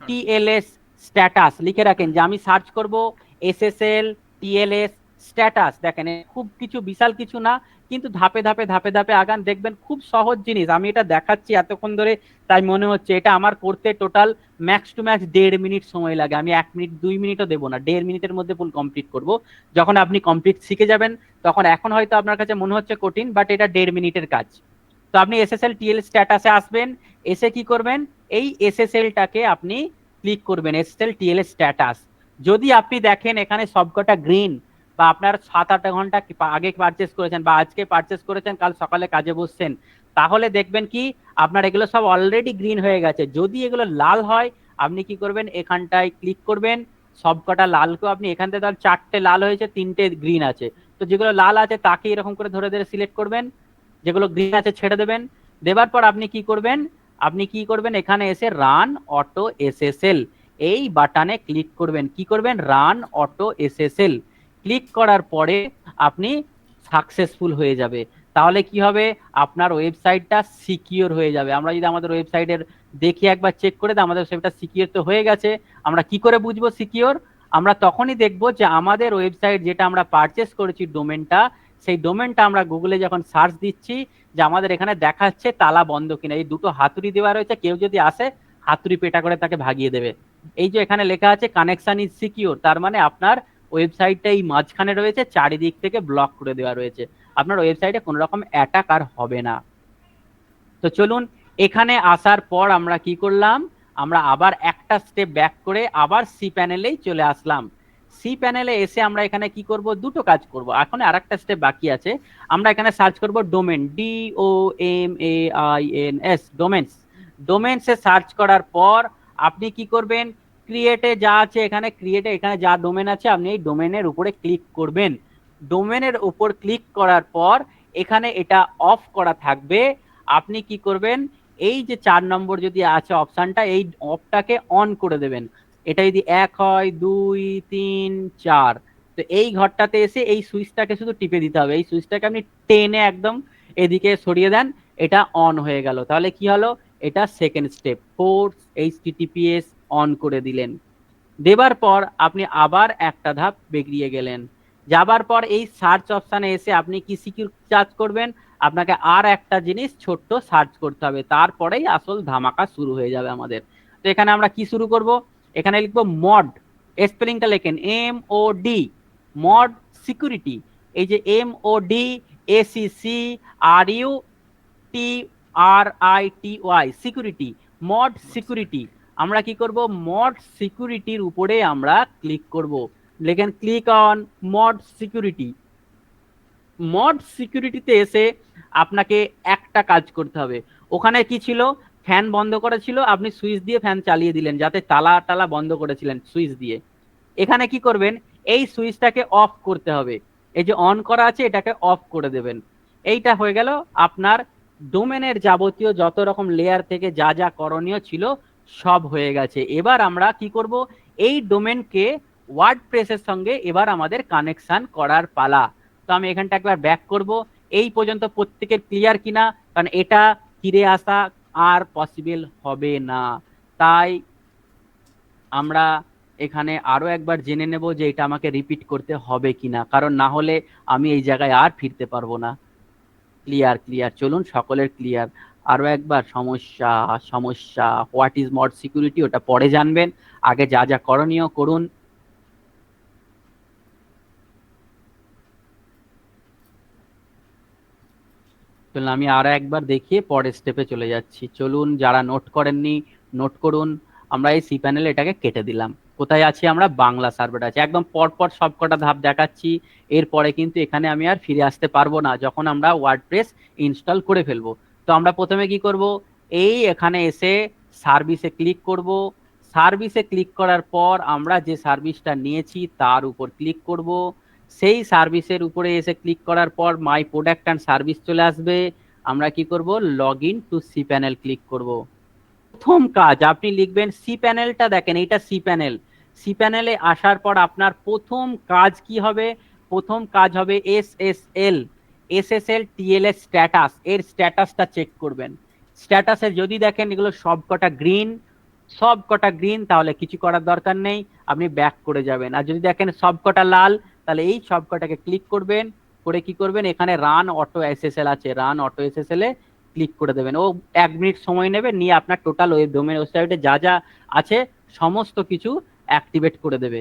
টিএলএস স্ট্যাটাস, লিখে রাখেন যে আমি সার্চ করব এসএসএল টিএলএস স্ট্যাটাস। দেখেন খুব কিছু বিশাল কিছু না, কিন্তু ধাপে ধাপে আগান, দেখবেন খুব সহজ জিনিস। আমি এটা দেখাচ্ছি এতক্ষণ ধরে, তাই মনে হচ্ছে এটা আমার করতে total max to max 1.5 minute সময় লাগে। আমি 1 মিনিট 2 মিনিটও দেবো না, 1.5 মিনিটের মধ্যে ফুল কমপ্লিট করব। যখন আপনি কমপ্লিট শিখে যাবেন তখন এখন হয়তো আপনার কাছে মনে হচ্ছে কঠিন, বাট এটা 1.5 মিনিটের কাজ। তো আপনি এসএসএল টিএল স্ট্যাটাসে আসবেন, এসে কি করবেন, এই এসএসএলটাকে আপনি ক্লিক করবেন, এসএসএল টিএল স্ট্যাটাস। যদি আপনি দেখেন এখানে সবকটা গ্রিন, বা আপনার 7-8 ঘন্টা আগে পারচেস করেছেন বা আজকে পারচেস করেছেন, কাল সকালে কাজে বসছেন, তাহলে দেখবেন কি আপনার এগুলো সব অলরেডি গ্রিন হয়ে গেছে। যদি এগুলো লাল হয়, আপনি কি করবেন, এখানটায় ক্লিক করবেন, সবকটা লালকেও আপনি এখান থেকে, ধর 4টে লাল হয়েছে, 3টে গ্রিন আছে, তো যেগুলো লাল আছে তাকে এরকম করে ধরে ধরে সিলেক্ট করবেন, যেগুলো গ্রিন আছে ছেড়ে দেবেন। দেবার পর আপনি কি করবেন, এখানে এসে রান অটো এসএসএল এই বাটনে ক্লিক করবেন। কি করবেন, রান অটো এসএসএল ক্লিক করার পরে আপনি সাকসেসফুল হয়ে যাবে। তাহলে কি হবে, আপনার ওয়েবসাইটটা সিকিউর হয়ে যাবে। আমরা যদি আমাদের ওয়েবসাইটের দেখি একবার চেক করে দিই আমাদের ওয়েবসাইটটা সিকিউর তো হয়ে গেছে। আমরা কি করে বুঝবো সিকিউর? আমরা তখনই দেখবো যে আমাদের ওয়েবসাইট যেটা আমরা পারচেস করেছি ডোমেনটা, সেই ডোমেনটা আমরা গুগলে যখন সার্চ দিচ্ছি যে আমাদের এখানে দেখাচ্ছে তালা বন্ধ কিনা, এই দুটো হাতুড়ি দেওয়া রয়েছে, কেউ যদি আসে হাতুড়ি পেটা করে তাকে ভাগিয়ে দেবে। এই যে এখানে লেখা আছে কানেকশন ইজ সিকিউর, তার মানে আপনার ওয়েবসাইটটা এই মাঝখানে রয়েছে, চারিদিক থেকে ব্লক করে দেওয়া রয়েছে, আপনার ওয়েবসাইটে কোনো রকম অ্যাটাক আর হবে না। তো চলুন, এখানে আসার পর আমরা কি করলাম, আমরা আবার একটা স্টেপ ব্যাক করে আবার সি প্যানেলেই চলে আসলাম। সি প্যানেলে এসে আমরা এখানে কি করব, দুটো কাজ করব, এখন আর একটা স্টেপ বাকি আছে। আমরা এখানে সার্চ করব ডোমেন, DOMAINS, ডোমেন্স। ডোমেন্সে সার্চ করার পর আপনি কি করবেন, ক্রিয়েটে যা আছে এখানে, ক্রিয়েটে এখানে যা ডোমেন আছে আপনি এই ডোমেনের উপরে ক্লিক করবেন। ডোমেনের উপর ক্লিক করার পর এখানে এটা অফ করা থাকবে। আপনি কি করবেন, এই যে 4 নম্বর যদি আছে অপশনটা, এই অফটাকে অন করে দেবেন। এটা যদি 1 হয়, 2, 3, 4, তো এই ঘরটাতে এসে এই সুইচটাকে শুধু টিপে দিতে হবে। এই সুইচটাকে আপনি টেনে একদম এদিকে সরিয়ে দেন, এটা অন হয়ে গেল। তাহলে কি হলো, এটা second step, force HTTPS on করে দিলেন। দেবার পর আপনি আবার একটা ধাপ বেরিয়ে গেলেন। যাবার পর এই সার্চ অপশানে এসে আপনি কি সিকিউর সার্চ করবেন, আপনাকে আর একটা জিনিস ছোট্ট সার্চ করতে হবে, তারপরেই আসল ধামাকা শুরু হয়ে যাবে আমাদের। তো এখানে আমরা কি শুরু করব, এখানে লিখবো মড, স্পেলিংটা লেখেন MOD, মড সিকিউরিটি। এই যে MODSECURITY সিকিউরিটি, মড সিকিউরিটি। আমরা কি করব, মড সিকিউরিটির উপরে আমরা ক্লিক করব। লেখেন click on mod security. Mod সিকিউরিটিতে এসে আপনাকে একটা কাজ করতে হবে। ওখানে কি ছিল, ফ্যান বন্ধ করা ছিল, আপনি সুইচ দিয়ে ফ্যান চালিয়ে দিলেন, যাতে তালা টালা বন্ধ করেছিলেন সুইচ দিয়ে। এখানে কি করবেন, এই সুইচটাকে অফ করতে হবে। এই যে অন করা আছে এটাকে অফ করে দেবেন। এইটা হয়ে গেল আপনার ডোমেনের যাবতীয় যত রকম লেয়ার থেকে যা যা করণীয় ছিল সব হয়ে গেছে। এবার আমরা কি করব, এই ডোমেনকে ওয়ার্ডপ্রেসের সঙ্গে এবার আমাদের কানেকশন করার পালা। তো আমি এখানটা একবার ব্যাক করব। এই পর্যন্ত প্রত্যেকের ক্লিয়ার কিনা, কারণ এটা ফিরে আসা আর পসিবল হবে না। তাই আমরা এখানে আরো একবার জেনে নেব যে এটা আমাকে রিপিট করতে হবে কিনা, কারণ না হলে আমি এই জায়গায় আর ফিরতে পারবো না। ক্লিয়ার ক্লিয়ার, চলুন সকলের ক্লিয়ার। আরো একবার সমস্যা সমস্যা, হোয়াট ইজ মড সিকিউরিটি ওটা পরে জানবেন, আগে যা যা করণীয় করুন। চলুন আমি আরো একবার দেখিয়ে পরের স্টেপে চলে যাচ্ছি। চলুন, যারা নোট করেননি নোট করুন। আমরা এই সি প্যানেলে এটাকে কেটে দিলাম। কোথায় আছি আমরা, বাংলা সার্ভারে আছি। একদম পরপর সবকটা ধাপ দেখাচ্ছি, এরপরে কিন্তু এখানে আমি আর ফিরে আসতে পারবো না যখন আমরা ওয়ার্ডপ্রেস ইনস্টল করে ফেলবো। তো আমরা প্রথমে কি করব, এই এখানে এসে সার্ভিসে ক্লিক করব। সার্ভিসে ক্লিক করার পর আমরা যে সার্ভিসটা নিয়েছি তার উপর ক্লিক করব। সেই সার্ভিসের উপরে এসে ক্লিক করার পর মাই প্রোডাক্ট অ্যান্ড সার্ভিস চলে আসবে। আমরা কি করব, log in to C panel click করব। প্রথম কাজ আপনি লিখবেন সি প্যানেলটা, দেখেন এইটা সি প্যানেল। সি প্যানেলে আসার পর আপনার প্রথম কাজ কি হবে, প্রথম কাজ হবে এসএসএল টিএলএস স্ট্যাটাস, এর স্ট্যাটাসটা চেক করবেন। স্ট্যাটাসে যদি দেখেন এগুলো সবকটা গ্রিন, সবকটা গ্রিন, তাহলে কিছু করার দরকার নেই, আপনি ব্যাক করে যাবেন। আর যদি দেখেন সবকটা লাল, তাহলে এই সবকটাকে ক্লিক করবেন, করে কি করবেন, এখানে রান অটো এসএসএল আছে, রান অটো এসএসএল এ ক্লিক করে দেবেন। ও 1 মিনিট সময় নেবে, নিয়ে আপনার টোটাল ওয়েব ডোমেন ওয়েবসাইটে যা যা আছে সমস্ত কিছু অ্যাক্টিভেট করে দেবে।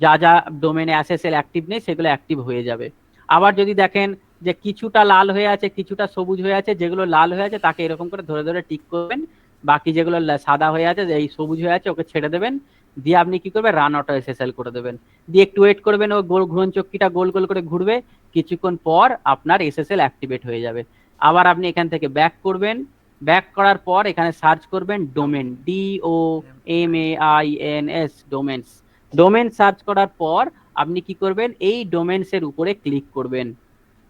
যা যা ডোমেনে এসএসএল অ্যাক্টিভ নেই সেগুলো অ্যাক্টিভ হয়ে যাবে। আবার যদি দেখেন যে কিছুটা লাল হয়ে আছে কিছুটা সবুজ হয়ে আছে, যেগুলো লাল হয়ে আছে তাকে এরকম করে ধরে ধরে টিক করবেন, বাকি যেগুলো সাদা হয়ে আছে, এই সবুজ হয়ে আছে ওকে ছেড়ে দেবেন। দিয়ে আপনি কি করবেন, রান অটো এসএসএল করে দেবেন। দিয়ে একটু ওয়েট করবেন, ও গোল ঘুরন চক্কিটা গোল গোল করে ঘুরবে, কিছুক্ষণ পর আপনার এসএসএল অ্যাক্টিভেট হয়ে যাবে। আবার আপনি এখান থেকে ব্যাক করবেন, ব্যাক করার পর এখানে সার্চ করবেন domain, DOMAINS, domains. Domain search করার পর আপনি কি করবেন, এই ডোমেন্স এর উপরে ক্লিক করবেন।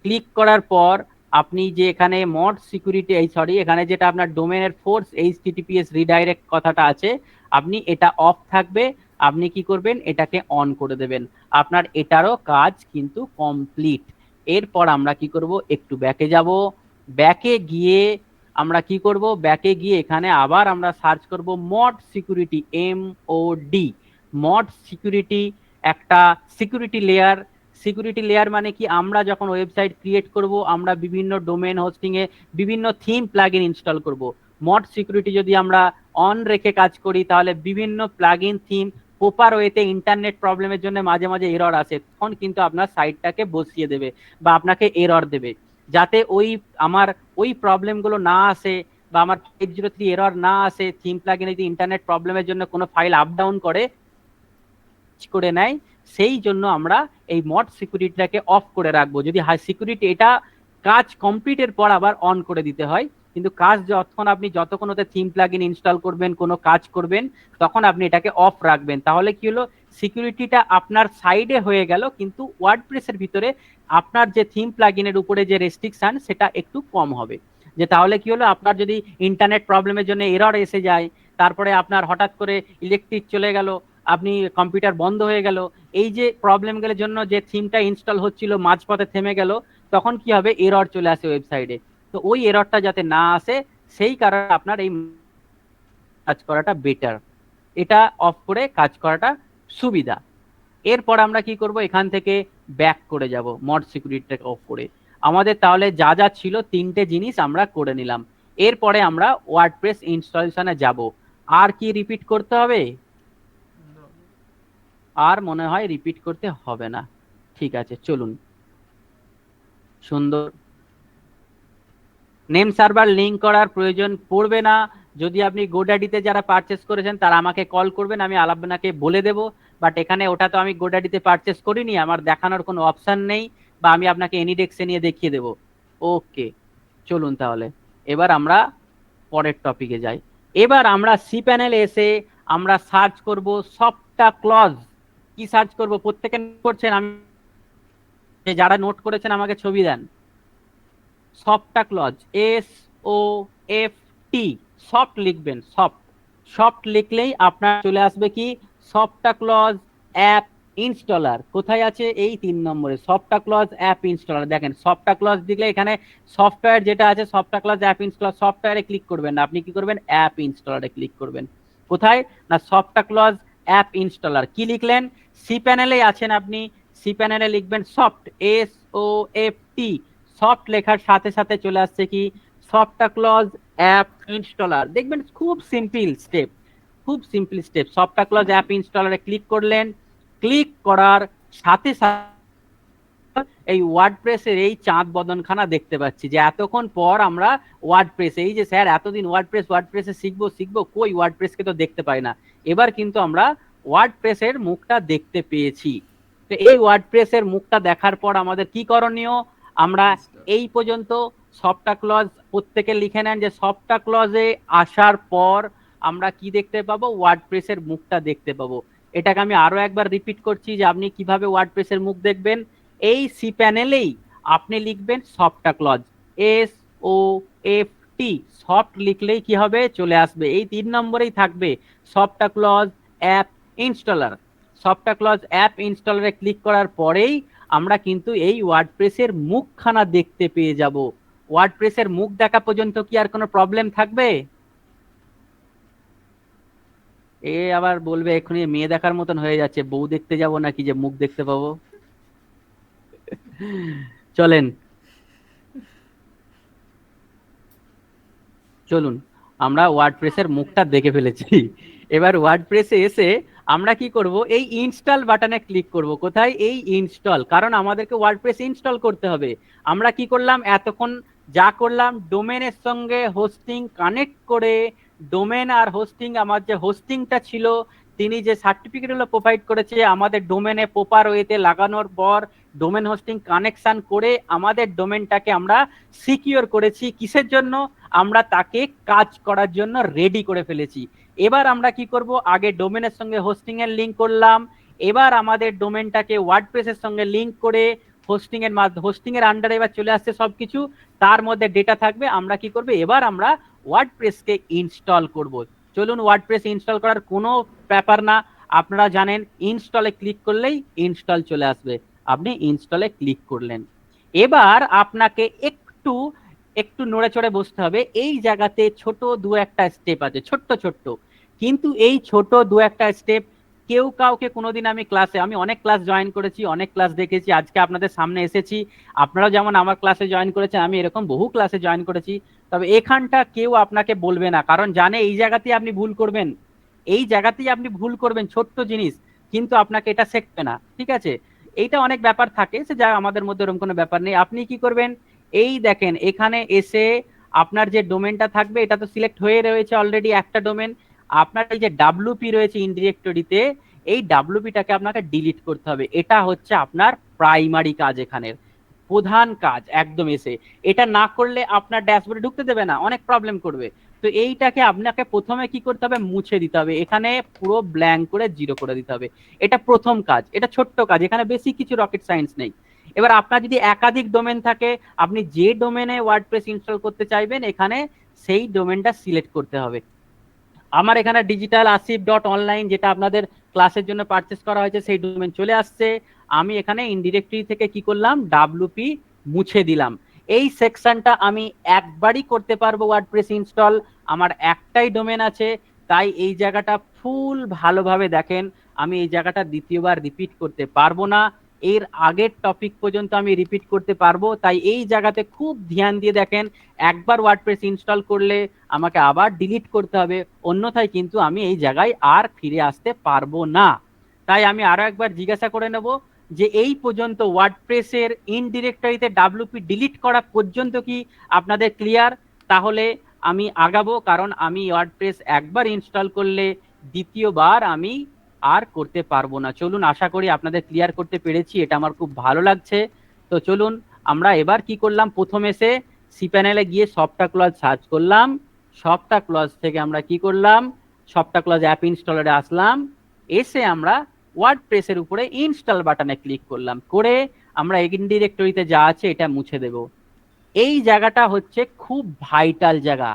ক্লিক করার পর আপনি যে এখানে মড সিকিউরিটি, এই সরি এখানে যেটা আপনার ডোমেনের ফোর্স HTTPS রিডাইরেক্ট কথাটা আছে, আপনি এটা অফ থাকবে, আপনি কি করবেন, এটাকে অন করে দেবেন। আপনার এটারও কাজ কিন্তু কমপ্লিট। এরপর আমরা কি করব, একটু ব্যাকে যাব। ব্যাকে গিয়ে আমরা কি করব, ব্যাকে গিয়ে এখানে আবার আমরা সার্চ করব mod security, MOD। Mod security একটা সিকিউরিটি লেয়ার। সিকিউরিটি লেয়ার মানে কি, আমরা যখন ওয়েবসাইট ক্রিয়েট করব, আমরা বিভিন্ন ডোমেন হোস্টিং এ বিভিন্ন থিম প্লাগইন ইনস্টল করব। মড সিকিউরিটি যদি আমরা অন রেখে কাজ করি, তাহলে বিভিন্ন প্লাগইন থিম প্রপার ওয়েতে ইন্টারনেট প্রবলেমের জন্য মাঝে মাঝে এরর আসে, তখন কিন্তু আপনার সাইটটাকে বসিয়ে দেবে বা আপনাকে এরর দেবে। যাতে আমার ওই প্রবলেমগুলো না আসে বা আমার 503 এরর না আসে, থিম প্লাগইনে যদি ইন্টারনেট প্রবলেমের জন্য কোনো ফাইল আপ ডাউন করে নেয়, সেই জন্য আমরা এই মড সিকিউরিটিটাকে অফ করে রাখবো। যদি হাই সিকিউরিটি এটা কাজ কমপ্লিটের পর আবার অন করে দিতে হয়, কিন্তু কাজ যতক্ষণ ওতে থিম প্লাগইন ইনস্টল করবেন, কোনো কাজ করবেন, তখন আপনি এটাকে অফ রাখবেন। তাহলে কি হলো, সিকিউরিটিটা আপনার সাইডে হয়ে গেল, কিন্তু ওয়ার্ডপ্রেসের ভিতরে আপনার যে থিম প্লাগইনের উপরে যে রেস্ট্রিকশন সেটা একটু কম হবে। যে তাহলে কি হলো, আপনার যদি ইন্টারনেট প্রবলেমের জন্য এরর এসে যায়, তারপরে আপনার হঠাৎ করে ইলেকট্রিক চলে গেল, আপনি কম্পিউটার বন্ধ হয়ে গেল, এই যে প্রবলেমগুলোর জন্য যে থিমটা ইনস্টল হচ্ছিল মাঝপথে থেমে গেল, তখন কি হবে, এরর চলে আসে ওয়েবসাইটে। তো ওই এররটা যাতে না আসে, সেই কারণে আপনার এই কাজ করাটা বেটার, এটা অফ করে কাজ করাটা সুবিধা। এরপর আমরা কি করব, এখান থেকে ব্যাক করে যাব মড সিকিউরিটিটাকে অফ করে। আমাদের তাহলে যা যা ছিল 3টে জিনিস আমরা করে নিলাম। এরপরে আমরা ওয়ার্ডপ্রেস ইনস্টলেশনে যাব। আর কি রিপিট করতে হবে? আর মনে হয় রিপিট করতে হবে না। ঠিক আছে, চলুন। সুন্দর। নেম সার্ভার লিংক করার প্রয়োজন পড়বে না। যদি আপনি গোডাডিতে যারা পারচেস করেছেন তারা আমাকে কল করবেন, আমি আপনাকে বলে দেব। বাট এখানে ওটা তো আমি গোডাডিতে পারচেস করিনি, আমার দেখানোর কোনো অপশন নেই, বা আমি আপনাকে এনিডেক্সে নিয়ে দেখিয়ে দেব। ওকে, চলুন তাহলে এবার আমরা পরের টপিকে যাই। এবার আমরা সি প্যানেলে এসে আমরা সার্চ করব সফটটা ক্লজ। কি সার্চ করব, প্রত্যেকে করছেন? আমি, যারা নোট করেছেন আমাকে ছবি দেন। সফটটা ক্লজ, SOFT, সফট লিখবেন, সফট। সফট লিখলেই আপনার চলে আসবে কি, সফটটা ক্লজ অ্যাপ ইনস্টলার। কোথায় আছে? এই 3 নম্বরে সফটটা ক্লজ অ্যাপ ইনস্টলার। দেখেন সফটটা ক্লজ দিলে এখানে সফটওয়্যার যেটা আছে, সফটটা ক্লজ অ্যাপ ইনস্টলার, সফটওয়্যারে ক্লিক করবেন না, আপনি কি করবেন, অ্যাপ ইনস্টলারে ক্লিক করবেন। কোথায় না, সফটটা ক্লজ অ্যাপ ইনস্টলার। কি লিখলেন? সি প্যানেলে আছেন আপনি, সি প্যানেলে লিখবেন সফট, SOFT। সফট লেখার সাথে সাথে চলে আসছে কি, সফটটা ক্লজ অ্যাপ ইনস্টলার। দেখবেন খুব সিম্পল স্টেপ, খুব সিম্পল স্টেপ। সফটটা ক্লজ অ্যাপ ইনস্টলারে ক্লিক করলেন, ক্লিক করার সাথে সাথে এই ওয়ার্ডপ্রেসের এই চাঁদ বদনখানা দেখতে পাচ্ছি, যে এতক্ষণ পর আমরা ওয়ার্ডপ্রেস, এই যে স্যার এতদিন ওয়ার্ডপ্রেসে শিখবো শিখবো, কই ওয়ার্ডপ্রেসকে তো দেখতে পাই না। এবার কিন্তু আমরা ওয়ার্ডপ্রেসের মুখটা দেখতে পেয়েছি। তো এই ওয়ার্ডপ্রেসের মুখটা দেখার পর আমাদের কি করণীয়, আমরা এই পর্যন্ত সফটটা ক্লজ প্রত্যেকে লিখে নেন, যে সফটটা ক্লজে আসার পর আমরা কি দেখতে পাবো, ওয়ার্ডপ্রেসের মুখটা দেখতে পাবো। এটাকে আমি আরো একবার রিপিট করছি, যে আপনি কিভাবে ওয়ার্ডপ্রেসের মুখ দেখবেন। এই সি প্যানেলেই আপনি লিখবেন সফটটা ক্লজ, SOFT। সফট লিখলেই কি হবে, চলে আসবে, এই 3 নম্বরেই থাকবে সফটটা ক্লজ অ্যাপ ইনস্টলার। সফটটা ক্লজ অ্যাপ ইনস্টলারে ক্লিক করার পরেই আমরা কিন্তু এই ওয়ার্ডপ্রেসের মুখখানা দেখতে পেয়ে যাব। ওয়ার্ডপ্রেসের মুখ দেখা পর্যন্ত কি আর কোনো প্রবলেম থাকবে? এ আবার বলবে এক্ষুনি মেয়ে দেখার মতন হয়ে যাচ্ছে, বউ দেখতে যাব নাকি যে মুখ দেখতে পাবো। চলেন, চলুন, আমরা ওয়ার্ডপ্রেসের মুখটা দেখে ফেলেছি। এবার ওয়ার্ডপ্রেসে এসে আমরা কি করব, এই ইনস্টল বাটনে ক্লিক করব। কোথায়? এই ইনস্টল, কারণ আমাদেরকে ওয়ার্ডপ্রেস ইনস্টল করতে হবে। আমরা কি করলাম এতক্ষণ, যা করলাম, ডোমেনের সঙ্গে হোস্টিং কানেক্ট করে, ডোমেন আর হোস্টিং, আমার যে হোস্টিংটা ছিল তিনি যে সার্টিফিকেটগুলো প্রোভাইড করেছে আমাদের ডোমেনে প্রপার ওয়েতে লাগানোর পর, ডোমেন হোস্টিং কানেকশন করে আমাদের ডোমেনটাকে আমরা সিকিউর করেছি। কিসের জন্য? আমরা তাকে কাজ করার জন্য রেডি করে ফেলেছি। এবার আমরা কি করব, আগে ডোমেনের সঙ্গে হোস্টিং এর লিংক করলাম, এবার আমাদের ডোমেনটাকে ওয়ার্ডপ্রেসের সঙ্গে লিংক করে হোস্টিং এর আন্ডারে এবার চলে আসছে সবকিছু, তার মধ্যে ডেটা থাকবে। আমরা কি করব, এবার আমরা ওয়ার্ডপ্রেসকে ইনস্টল করব। চলুন, ওয়ার্ডপ্রেস ইনস্টল করার কোনো ব্যাপার না, আপনারা জানেন ইনস্টলে ক্লিক করলেই ইনস্টল চলে আসবে। আপনি ইনস্টলে ক্লিক করলেন, এবার আপনাকে একটু একটু নড়ে চড়ে বসতে হবে। এই জায়গাতে ছোট দু একটা স্টেপ আছে, ছোট্ট ছোট্ট, কিন্তু এই ছোট দু একটা স্টেপ কেউ কাউকে কোনোদিন, আমি অনেক ক্লাস জয়েন করেছি, অনেক ক্লাস দেখেছি, আজকে আপনাদের সামনে এসেছি, আপনারাও যেমন আমার ক্লাসে জয়েন করেছেন, আমি এরকম বহু ক্লাসে জয়েন করেছি, তবে এখানটা কেউ আপনাকে বলবে না, কারণ জানে এই জায়গাতেই আপনি ভুল করবেন, এই জায়গাতেই আপনি ভুল করবেন, ছোট্ট জিনিস, কিন্তু আপনাকে এটা শেখবে না, ঠিক আছে? এইটা অনেক ব্যাপার থাকে, সে যা আমাদের মধ্যে এরকম কোনো ব্যাপার নেই। আপনি কি করবেন, এই দেখেন এখানে এসে আপনার যে ডোমেনটা থাকবে, এটা তো সিলেক্ট হয়ে রয়েছে অলরেডি একটা ডোমেন, আপনার এই যে ডাব্লুপি রয়েছে ইনডিরেক্টরিতে, এই ডাব্লুপিটাকে আপনাকে ডিলিট করতে হবে, এটা হচ্ছে আপনার প্রাইমারি কাজ, এখানের প্রধান কাজ একদম। এসে এটা না করলে আপনার ড্যাশবোর্ডে ঢুকতে দেবে না, অনেক প্রবলেম করবে। তো এইটাকে আপনাকে প্রথমে কি করতে হবে, মুছে দিতে হবে, এখানে পুরো ব্ল্যাঙ্ক করে জিরো করে দিতে হবে। এটা প্রথম কাজ, এটা ছোট্ট কাজ, এখানে বেশি কিছু রকেট সায়েন্স নেই। এবার আপনার যদি একাধিক ডোমেন থাকে, আপনি যে ডোমেনে ওয়ার্ডপ্রেস ইনস্টল করতে চাইবেন, এখানে সেই ডোমেনটা সিলেক্ট করতে হবে। আমার এখানে ডিজিটাল আসিফ ডট অনলাইন, যেটা আপনাদের ক্লাসের জন্য পারচেস করা হয়েছে, সেই ডোমেন চলে আসছে। আমি এখানে ইনডিরেক্টরি থেকে কি করলাম, ডাব্লুপি মুছে দিলাম। এই সেকশনটা আমি একবারই করতে পারবো ওয়ার্ডপ্রেস ইনস্টল, আমার একটাই ডোমেন আছে, তাই এই জায়গাটা ফুল ভালোভাবে দেখেন, আমি এই জায়গাটা দ্বিতীয়বার রিপিট করতে পারবো না, এর আগের টপিক পর্যন্ত আমি রিপিট করতে পারবো, তাই এই জায়গাতে খুব ধ্যান দিয়ে দেখেন। একবার ওয়ার্ডপ্রেস ইনস্টল করলে আমাকে আবার ডিলিট করতে হবে, অন্যথায় কিন্তু আমি এই জায়গায় আর ফিরে আসতে পারবো না। তাই আমি আরো একবার জিজ্ঞাসা করে নেব যে এই পর্যন্ত ওয়ার্ডপ্রেসের ইনডিরেক্টরিতে ডাব্লিউপি ডিলিট করা পর্যন্ত কি আপনাদের ক্লিয়ার? তাহলে আমি আগাবো, কারণ আমি ওয়ার্ডপ্রেস একবার ইনস্টল করলে দ্বিতীয়বার আমি আর করতে পারবো না। চলুন, আশা করি আপনাদের ক্লিয়ার করতে পেরেছি, এটা আমার খুব ভালো লাগছে। তো চলুন, আমরা এবার কি করলাম, প্রথম এসে সি প্যানেলে গিয়ে সফটওয়্যার ক্লজ সার্চ করলাম, সফটওয়্যার ক্লজ থেকে আমরা কি করলাম, সফটওয়্যার ক্লজ অ্যাপ ইনস্টলারে আসলাম, এসে আমরা ওয়ার্ডপ্রেসের উপরে ইনস্টল বাটনে ক্লিক করলাম, করে আমরা ইনডিরেক্টরিতে যা আছে এটা মুছে দেব। এই জায়গাটা হচ্ছে খুব ভাইটাল জায়গা।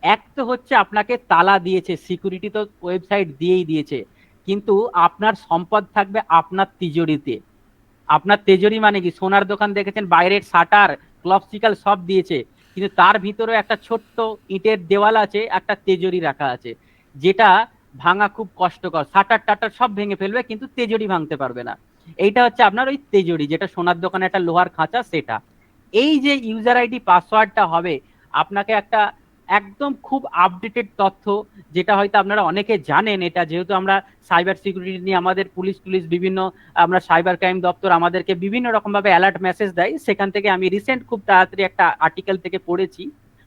এক তো হচ্ছে আপনাকে তালা দিয়েছে, সিকিউরিটি তো ওয়েবসাইট দিয়েই দিয়েছে, কিন্তু আপনার সম্পদ থাকবে আপনার তিজোরিতে। আপনার তেজরি মানে কি, সোনার দোকান দেখেছেন বাইরের শাটার ক্লপসিকাল সব দিয়েছে, কিন্তু তার ভিতরে একটা ছোট্ট ইটের দেওয়াল আছে, একটা তেজরি রাখা আছে, যেটা ভাঙা খুব কষ্টকর, শাটার টাটার সব ভেঙে ফেলবে কিন্তু তেজরি ভাঙতে পারবে না। এইটা হচ্ছে আপনার ওই তেজরি, যেটা সোনার দোকানে একটা লোহার খাঁচা সেটা। এই যে ইউজার আইডি পাসওয়ার্ডটা হবে, আপনাকে একটা একদম খুব আপডেটেড তথ্য, যেটা হয়তো আপনারা অনেকে জানেন, এটা যেহেতু আমরা সাইবার সিকিউরিটি নিয়ে আমাদের পুলিশ টুলিশ বিভিন্ন, আমরা সাইবার ক্রাইম দপ্তর আমাদেরকে বিভিন্ন রকম ভাবে অ্যালার্ট মেসেজ দেয়, সেখান থেকে আমি রিসেন্ট খুব তাড়াতাড়ি একটা আর্টিকেল থেকে পড়েছি,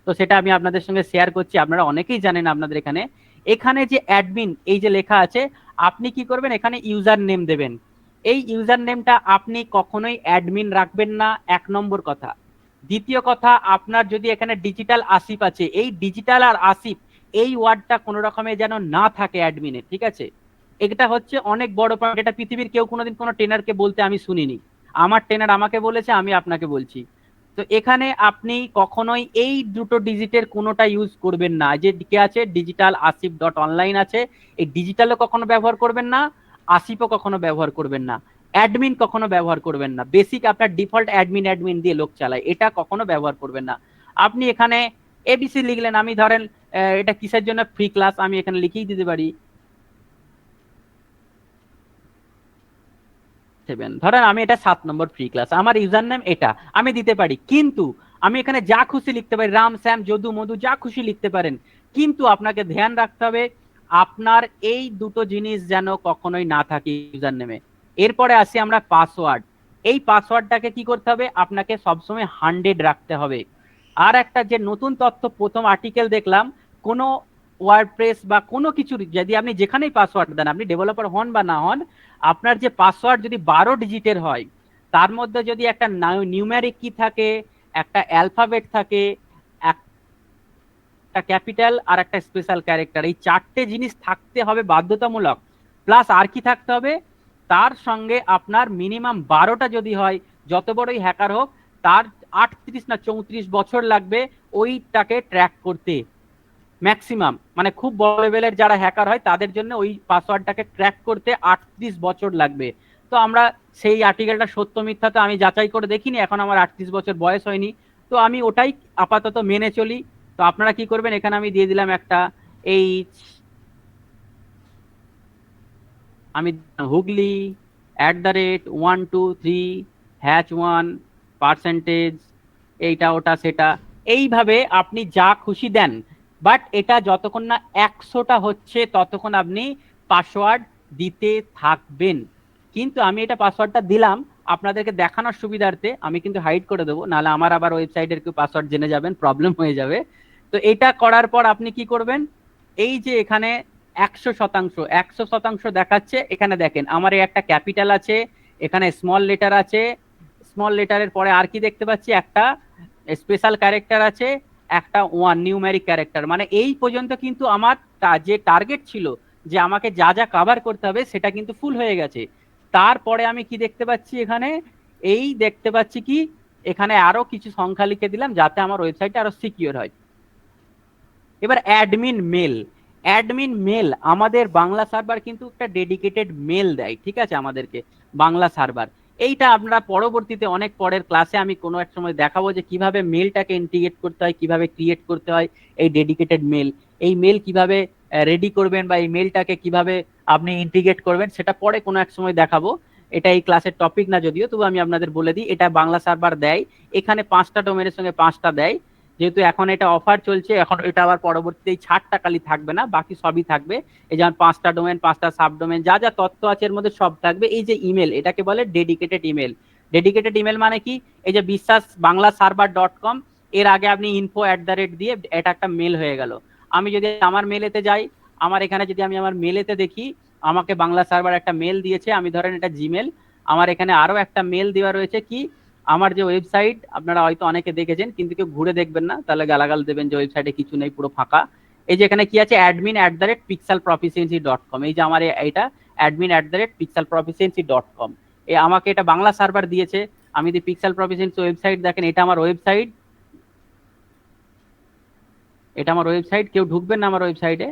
তো সেটা আমি আপনাদের সঙ্গে শেয়ার করছি। আপনারা অনেকেই জানেন আপনাদের এখানে, এখানে যে অ্যাডমিন এই যে লেখা আছে, আপনি কি করবেন, এখানে ইউজার নেম দেবেন। এই ইউজার নেমটা আপনি কখনোই অ্যাডমিন রাখবেন না, এক নম্বর কথা। দ্বিতীয় কথা, আপনার যদি এখানে ডিজিটাল আসিফ আছে, এই ডিজিটাল আর আসিফ এই ওয়ার্ডটা কোনো রকমে যেন না থাকে অ্যাডমিনে, ঠিক আছে? এটা হচ্ছে অনেক বড় পয়েন্ট, এটা পৃথিবীর কেউ কোনোদিন কোনো ট্রেনারকে বলতে আমি শুনিনি, আমার ট্রেনার আমাকে বলেছে, আমি আপনাকে বলছি। তো এখানে আপনি কখনোই এই দুটো ডিজিটের কোনোটা ইউজ করবেন না, যে কে আছে ডিজিটাল আসিফ ডট অনলাইন আছে, এই ডিজিটালও কখনো ব্যবহার করবেন না, আসিফও কখনো ব্যবহার করবেন না, অ্যাডমিন কখনো ব্যবহার করবেন না, বেসিক আপনার ডিফল্ট অ্যাডমিন অ্যাডমিন দিয়ে লোক চালায়, এটা কখনো ব্যবহার করবেন না। আপনি এখানে এবিসি লিখলেন, আমি ধরেন এটা কিসের জন্য ফ্রি ক্লাস, আমি এখানে লিখেই দিতে পারি, ধরেন আমি এটা 7 নম্বর ফ্রি ক্লাস, আমার ইউজার নেম এটা আমি দিতে পারি, কিন্তু আমি এখানে যা খুশি লিখতে পারি, রাম শ্যাম যদু মধু যা খুশি লিখতে পারেন, কিন্তু আপনাকে ধ্যান রাখতে হবে আপনার এই দুটো জিনিস যেন কখনোই না থাকে ইউজার নেমে। এরপরে আসি আমরা পাসওয়ার্ড। এই পাসওয়ার্ডটাকে কি করতে হবে, আপনাকে সবসময় 100 রাখতে হবে। আর একটা যে নতুন তথ্য প্রথম আর্টিকেল দেখলাম, কোনো ওয়ার্ডপ্রেস বা কোনো কিছু যদি আপনি যেখানেই পাসওয়ার্ড দেন, আপনি ডেভেলপার হন বা না হন, আপনার যে পাসওয়ার্ড যদি 12 ডিজিটের হয়, তার মধ্যে যদি একটা নিউমেরিক কি থাকে, একটা অ্যালফাবেট থাকে, একটা ক্যাপিটাল আর একটা স্পেশাল ক্যারেক্টার, এই চারটে জিনিস থাকতে হবে বাধ্যতামূলক। প্লাস আর কি থাকতে হবে, তার সঙ্গে আপনার মিনিমাম 12টা যদি হয়, যত বড়ই হ্যাকার হোক, তার 38 না 34 বছর লাগবে ওইটাকে ট্র্যাক করতে, ম্যাক্সিমাম, মানে খুব বড় লেভেলের যারা হ্যাকার হয় তাদের জন্য ওই পাসওয়ার্ডটাকে ক্র্যাক করতে 38 বছর লাগবে। তো আমরা সেই আর্টিকেলটা সত্য মিথ্যা তো আমি যাচাই করে দেখিনি, এখন আমার 38 বছর বয়স হয়নি, তো আমি ওটাই আপাতত মেনে চলি। তো আপনারা কি করবেন, এখানে আমি দিয়ে দিলাম একটা এইচ, আমি হুগলি @123#1 এইটা ওটা সেটা, এইভাবে আপনি যা খুশি দেন। বাট এটা যতক্ষণ না 100টা হচ্ছে ততক্ষণ আপনি পাসওয়ার্ড দিতে থাকবেন। কিন্তু আমি এটা পাসওয়ার্ডটা দিলাম আপনাদেরকে দেখানোর সুবিধার্থে, আমি কিন্তু হাইড করে দেবো, নাহলে আমার আবার ওয়েবসাইটের কেউ পাসওয়ার্ড জেনে যাবেন, প্রবলেম হয়ে যাবে। তো এটা করার পর আপনি কি করবেন, এই যে এখানে 100% দেখাচ্ছে, এখানে দেখেন আমার এই একটা ক্যাপিটাল আছে, এখানে স্মল লেটার আছে, স্মল লেটারের পরে আর কি দেখতে পাচ্ছি, একটা স্পেশাল ক্যারেক্টার আছে, একটা ওয়ান নিউমেরিক ক্যারেক্টার। মানে এই পর্যন্ত কিন্তু আমার যে টার্গেট ছিল যে আমাকে যা যা কভার করতে হবে সেটা কিন্তু ফুল হয়ে গেছে। তারপরে আমি কি দেখতে পাচ্ছি, এখানে এই দেখতে পাচ্ছি কি, এখানে আরো কিছু সংখ্যা লিখে দিলাম যাতে আমার ওয়েবসাইটটা আরো সিকিউর হয়। এবার অ্যাডমিন মেল, অ্যাডমিন মেল আমাদের বাংলা সার্ভার কিন্তু একটা ডেডিকেটেড মেল দেয়, ঠিক আছে, আমাদেরকে বাংলা সার্ভার। এইটা আপনারা পরবর্তীতে অনেক পরের ক্লাসে আমি কোনো এক সময় দেখাবো যে কিভাবে মেলটাকে ইন্টিগ্রেট করতে হয়, কিভাবে ক্রিয়েট করতে হয় এই ডেডিকেটেড মেল। এই মেল কিভাবে রেডি করবেন বা এই মেলটাকে কিভাবে আপনি ইন্টিগ্রেট করবেন সেটা পরে কোনো এক সময় দেখাবো। এটা এই ক্লাসের টপিক না যদিও, তবু আমি আপনাদের বলে দিই, এটা বাংলা সার্ভার দেয়, এখানে 5টা ডোমেনের সঙ্গে 5টা দেয়। যেহেতু এখন এটা অফার চলছে, এখন এটা আবার পরবর্তীতে এই ছাড়টা খালি থাকবে না, বাকি সবই থাকবে। এই যেমন 5টা ডোমেন, 5টা সাবডোমেন, যা যা তথ্য আছে এর মধ্যে সব থাকবে। এই যে ইমেল, এটাকে বলে ডেডিকেটেড ইমেল। ডেডিকেটেড ইমেল মানে কি, এই যে বিশ্বাস বাংলা সার্ভার .com, এর আগে আপনি info@ দিয়ে এটা একটা মেল হয়ে গেল। আমি যদি আমার মেলেতে যাই, আমার এখানে যদি আমি আমার মেলেতে দেখি, আমাকে বাংলা সার্ভার একটা মেল দিয়েছে, আমি ধরেন এটা জিমেল, আমার এখানে আরো একটা মেল দেওয়া রয়েছে কি, আমার যে ওয়েবসাইট আপনারা হয়তো অনেকে দেখেছেন কিন্তু কেউ ঘুরে দেখবেন না, তাহলে গালাগাল দেবেন যে ওয়েবসাইটে কিছু নেই, পুরো ফাঁকা। এই যে এখানে কি আছে, admin@pixelproficiency.com, এই যে আমার এটা admin@pixelproficiency.com, আমাকে এটা বাংলা সার্ভার দিয়েছে। আমি যদি পিক্সেল প্রফিসিয়েন্সি ওয়েবসাইট দেখেন, এটা আমার ওয়েবসাইট, এটা আমার ওয়েবসাইট, কেউ ঢুকবেন না আমার ওয়েবসাইটে,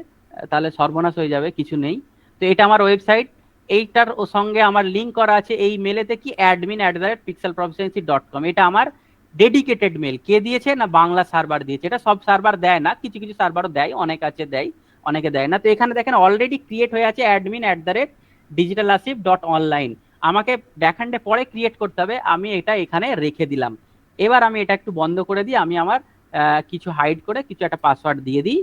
তাহলে সর্বনাশ হয়ে যাবে, কিছু নেই। তো এটা আমার ওয়েবসাইট, এইটার ও সঙ্গে আমার লিঙ্ক করা আছে এই মেলেতে কি, admin@pixelproficiency.com, এটা আমার ডেডিকেটেড মেল। কে দিয়েছে না, বাংলা সার্ভার দিয়েছে। এটা সব সার্ভার দেয় না, কিছু কিছু সার্ভারও দেয়, অনেক আছে দেয়, অনেকে দেয় না। তো এখানে দেখেন অলরেডি ক্রিয়েট হয়ে আছে admin@digitalasif.online, আমাকে ব্যাকএন্ডে পরে ক্রিয়েট করতে হবে, আমি এটা এখানে রেখে দিলাম। এবার আমি এটা একটু বন্ধ করে দিই, আমি আমার কিছু হাইড করে কিছু একটা পাসওয়ার্ড দিয়ে দিই।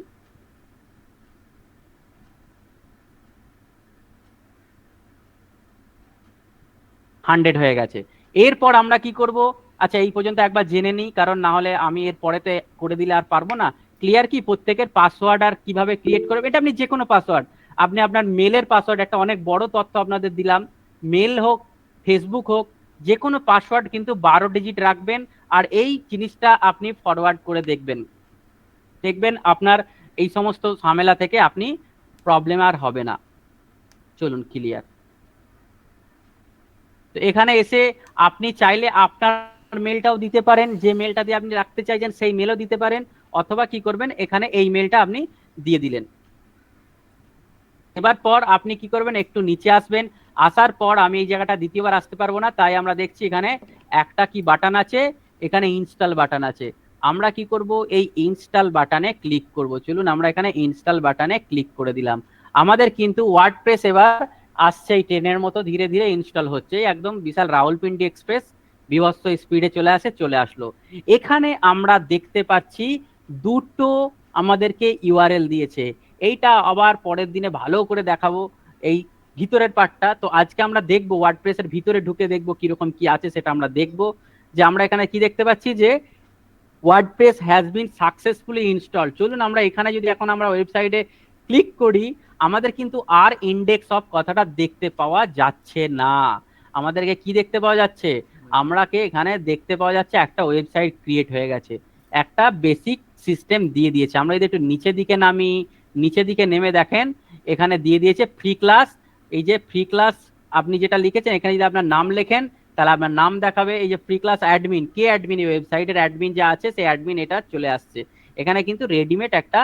হান্ড্রেড হয়ে গেছে। এরপর আমরা কি করব, আচ্ছা এই পর্যন্ত একবার জেনে নিই, কারণ না হলে আমি এর পরেতে করে দিলে আর পারবো না। ক্লিয়ার কি প্রত্যেকের পাসওয়ার্ড আর কিভাবে ক্রিয়েট করবে, এটা আপনি যে কোনো পাসওয়ার্ড, আপনি আপনার মেলের পাসওয়ার্ড, একটা অনেক বড় তথ্য আপনাদের দিলাম, মেল হোক ফেসবুক হোক, যে কোনো পাসওয়ার্ড কিন্তু 12 ডিজিট রাখবেন। আর এই জিনিসটা আপনি ফরওয়ার্ড করে দেখবেন, দেখবেন আপনার এই সমস্ত ঝামেলা থেকে আপনি প্রবলেম আর হবে না। চলুন ক্লিয়ার। তো এখানে এসে আপনি চাইলে আপনার মেলটাও দিতে পারেন, যে মেলটা দিয়ে আপনি রাখতে চাইছেন সেই মেলও দিতে পারেন, অথবা কি করবেন, এখানে এই মেলটা আপনি দিয়ে দিলেন। এবার পর আপনি কি করবেন, একটু নিচে আসবেন, আসার পর আমি এই জায়গাটা দ্বিতীয়বার আসতে পারবো না, তাই আমরা দেখছি এখানে একটা কি বাটন আছে, এখানে ইনস্টল বাটন আছে। আমরা কি করব, এই ইনস্টল বাটনে ক্লিক করব। চলুন আমরা এখানে ইনস্টল বাটনে ক্লিক করে দিলাম। আমাদের কিন্তু ওয়ার্ডপ্রেস এবার আসছে, এই ট্রেনের মতো ধীরে ধীরে ইনস্টল হচ্ছে, একদম বিশাল রাওয়ালপিন্ডি এক্সপ্রেস বিভৎস স্পিডে চলে আসলো। এখানে আমরা দেখতে পাচ্ছি দুটো আমাদেরকে ইউআরএল দিয়েছে, এইটা আবার পরের দিনে ভালো করে দেখাবো এই ভিতরের পার্টটা। তো আজকে আমরা দেখবো ওয়ার্ডপ্রেসের ভিতরে ঢুকে দেখবো কিরকম কি আছে, সেটা আমরা দেখবো। যে আমরা এখানে কি দেখতে পাচ্ছি, যে WordPress has been successfully install. চলুন আমরা এখানে যদি এখন আমরা ওয়েবসাইটে ক্লিক করি, আমাদের কিন্তু আর ইন্ডেক্স অফ কথাটা দেখতে পাওয়া যাচ্ছে না। আমাদেরকে কি দেখতে পাওয়া যাচ্ছে, আমরাকে এখানে দেখতে পাওয়া যাচ্ছে একটা ওয়েবসাইট ক্রিয়েট হয়ে গেছে, একটা বেসিক সিস্টেম দিয়ে দিয়েছে। আমরা যদি একটু নিচের দিকে নামি, নিচের দিকে নেমে দেখেন এখানে দিয়ে দিয়েছে ফ্রি ক্লাস। এই যে ফ্রি ক্লাস আপনি যেটা লিখেছেন, এখানে যদি আপনার নাম লেখেন তাহলে আপনার নাম দেখাবে। এই যে ফ্রি ক্লাস অ্যাডমিন, কে অ্যাডমিন, এই ওয়েবসাইটের অ্যাডমিন যা আছে সেই অ্যাডমিন এটা চলে আসছে। এখানে কিন্তু রেডিমেড একটা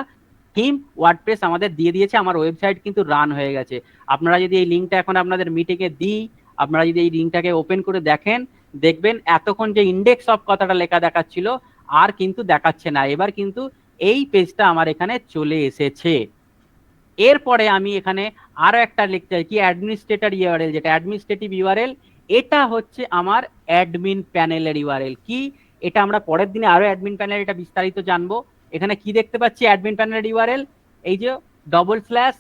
থিম ওয়ার্ডপ্রেস আমাদের দিয়ে দিয়েছে, আমার ওয়েবসাইট কিন্তু রান হয়ে গেছে। আপনারা যদি এই লিঙ্কটা এখন আপনাদের মিটিংয়ে দিই, আপনারা যদি এই লিঙ্কটাকে ওপেন করে দেখেন, দেখবেন এতক্ষণ যে ইন্ডেক্স অফ কথাটা লেখা দেখাচ্ছিল আর কিন্তু দেখাচ্ছে না, এবার কিন্তু এই পেজটা আমার এখানে চলে এসেছে। এরপরে আমি এখানে আরো একটা লিখতে চাই কি, অ্যাডমিনিস্ট্রেটর ইউআরএল, যেটা অ্যাডমিনিস্ট্রেটিভ ইউআরএল, এটা হচ্ছে আমার অ্যাডমিন প্যানেলের ইউআরএল। কি, এটা আমরা পরের দিনে আরো অ্যাডমিন প্যানেল এটা বিস্তারিত জানবো। এখানে কি দেখতে পাচ্ছি অ্যাডমিন প্যানেলের ইউআরএল, এই যে ডবল স্ল্যাশ,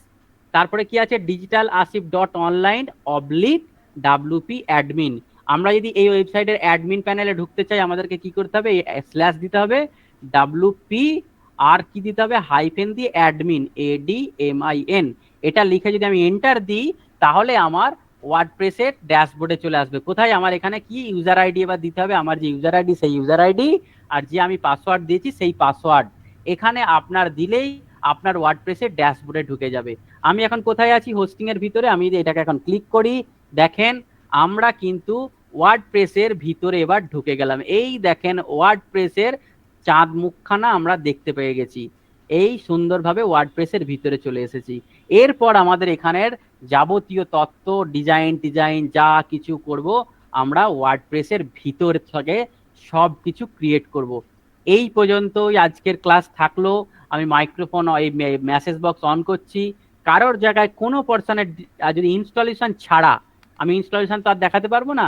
তারপরে কি আছে digital Asif dot online oblique WP admin. আমরা যদি এই ওয়েবসাইটের অ্যাডমিন প্যানেলে ঢুকতে চাই আমাদেরকে কি করতে হবে, স্ল্যাশ দিতে হবে, ডাব্লিউপি আর কি দিতে হবে, হাইফেন দিয়ে অ্যাডমিন, ADMIN, এটা লিখে যদি আমি এন্টার দিই তাহলে আমার ওয়ার্ডপ্রেসের ড্যাশবোর্ডে চলে আসবে। কোথায়, আমার এখানে কি ইউজার আইডি এবার দিতে হবে, আমার যে ইউজার আইডি সেই ইউজার আইডি, আর যে আমি পাসওয়ার্ড দিয়েছি সেই পাসওয়ার্ড এখানে আপনার দিলেই আপনার ওয়ার্ডপ্রেসের ড্যাশবোর্ডে ঢুকে যাবে। আমি এখন কোথায় আছি, হোস্টিং এর ভিতরে। আমি যদি এটাকে এখন ক্লিক করি, দেখেন আমরা কিন্তু ওয়ার্ডপ্রেসের ভিতরে এবার ঢুকে গেলাম। এই দেখেন ওয়ার্ডপ্রেসের চাঁদ মুখখানা আমরা দেখতে পেয়ে গেছি, এই সুন্দরভাবে ওয়ার্ডপ্রেসের ভিতরে চলে এসেছি। এরপর আমাদের এখানের যাবতীয় তথ্য, ডিজাইন যা কিছু করব আমরা ওয়ার্ডপ্রেসের ভিতর থেকে সব কিছু ক্রিয়েট করব। এই পর্যন্তই আজকের ক্লাস থাকলো। আমি মাইক্রোফোন এই মেসেজ বক্স অন করছি, কারোর জায়গায় কোনো পার্সনের যদি ইনস্টলেশন ছাড়া, আমি ইনস্টলেশন তো আর দেখাতে পারবো না,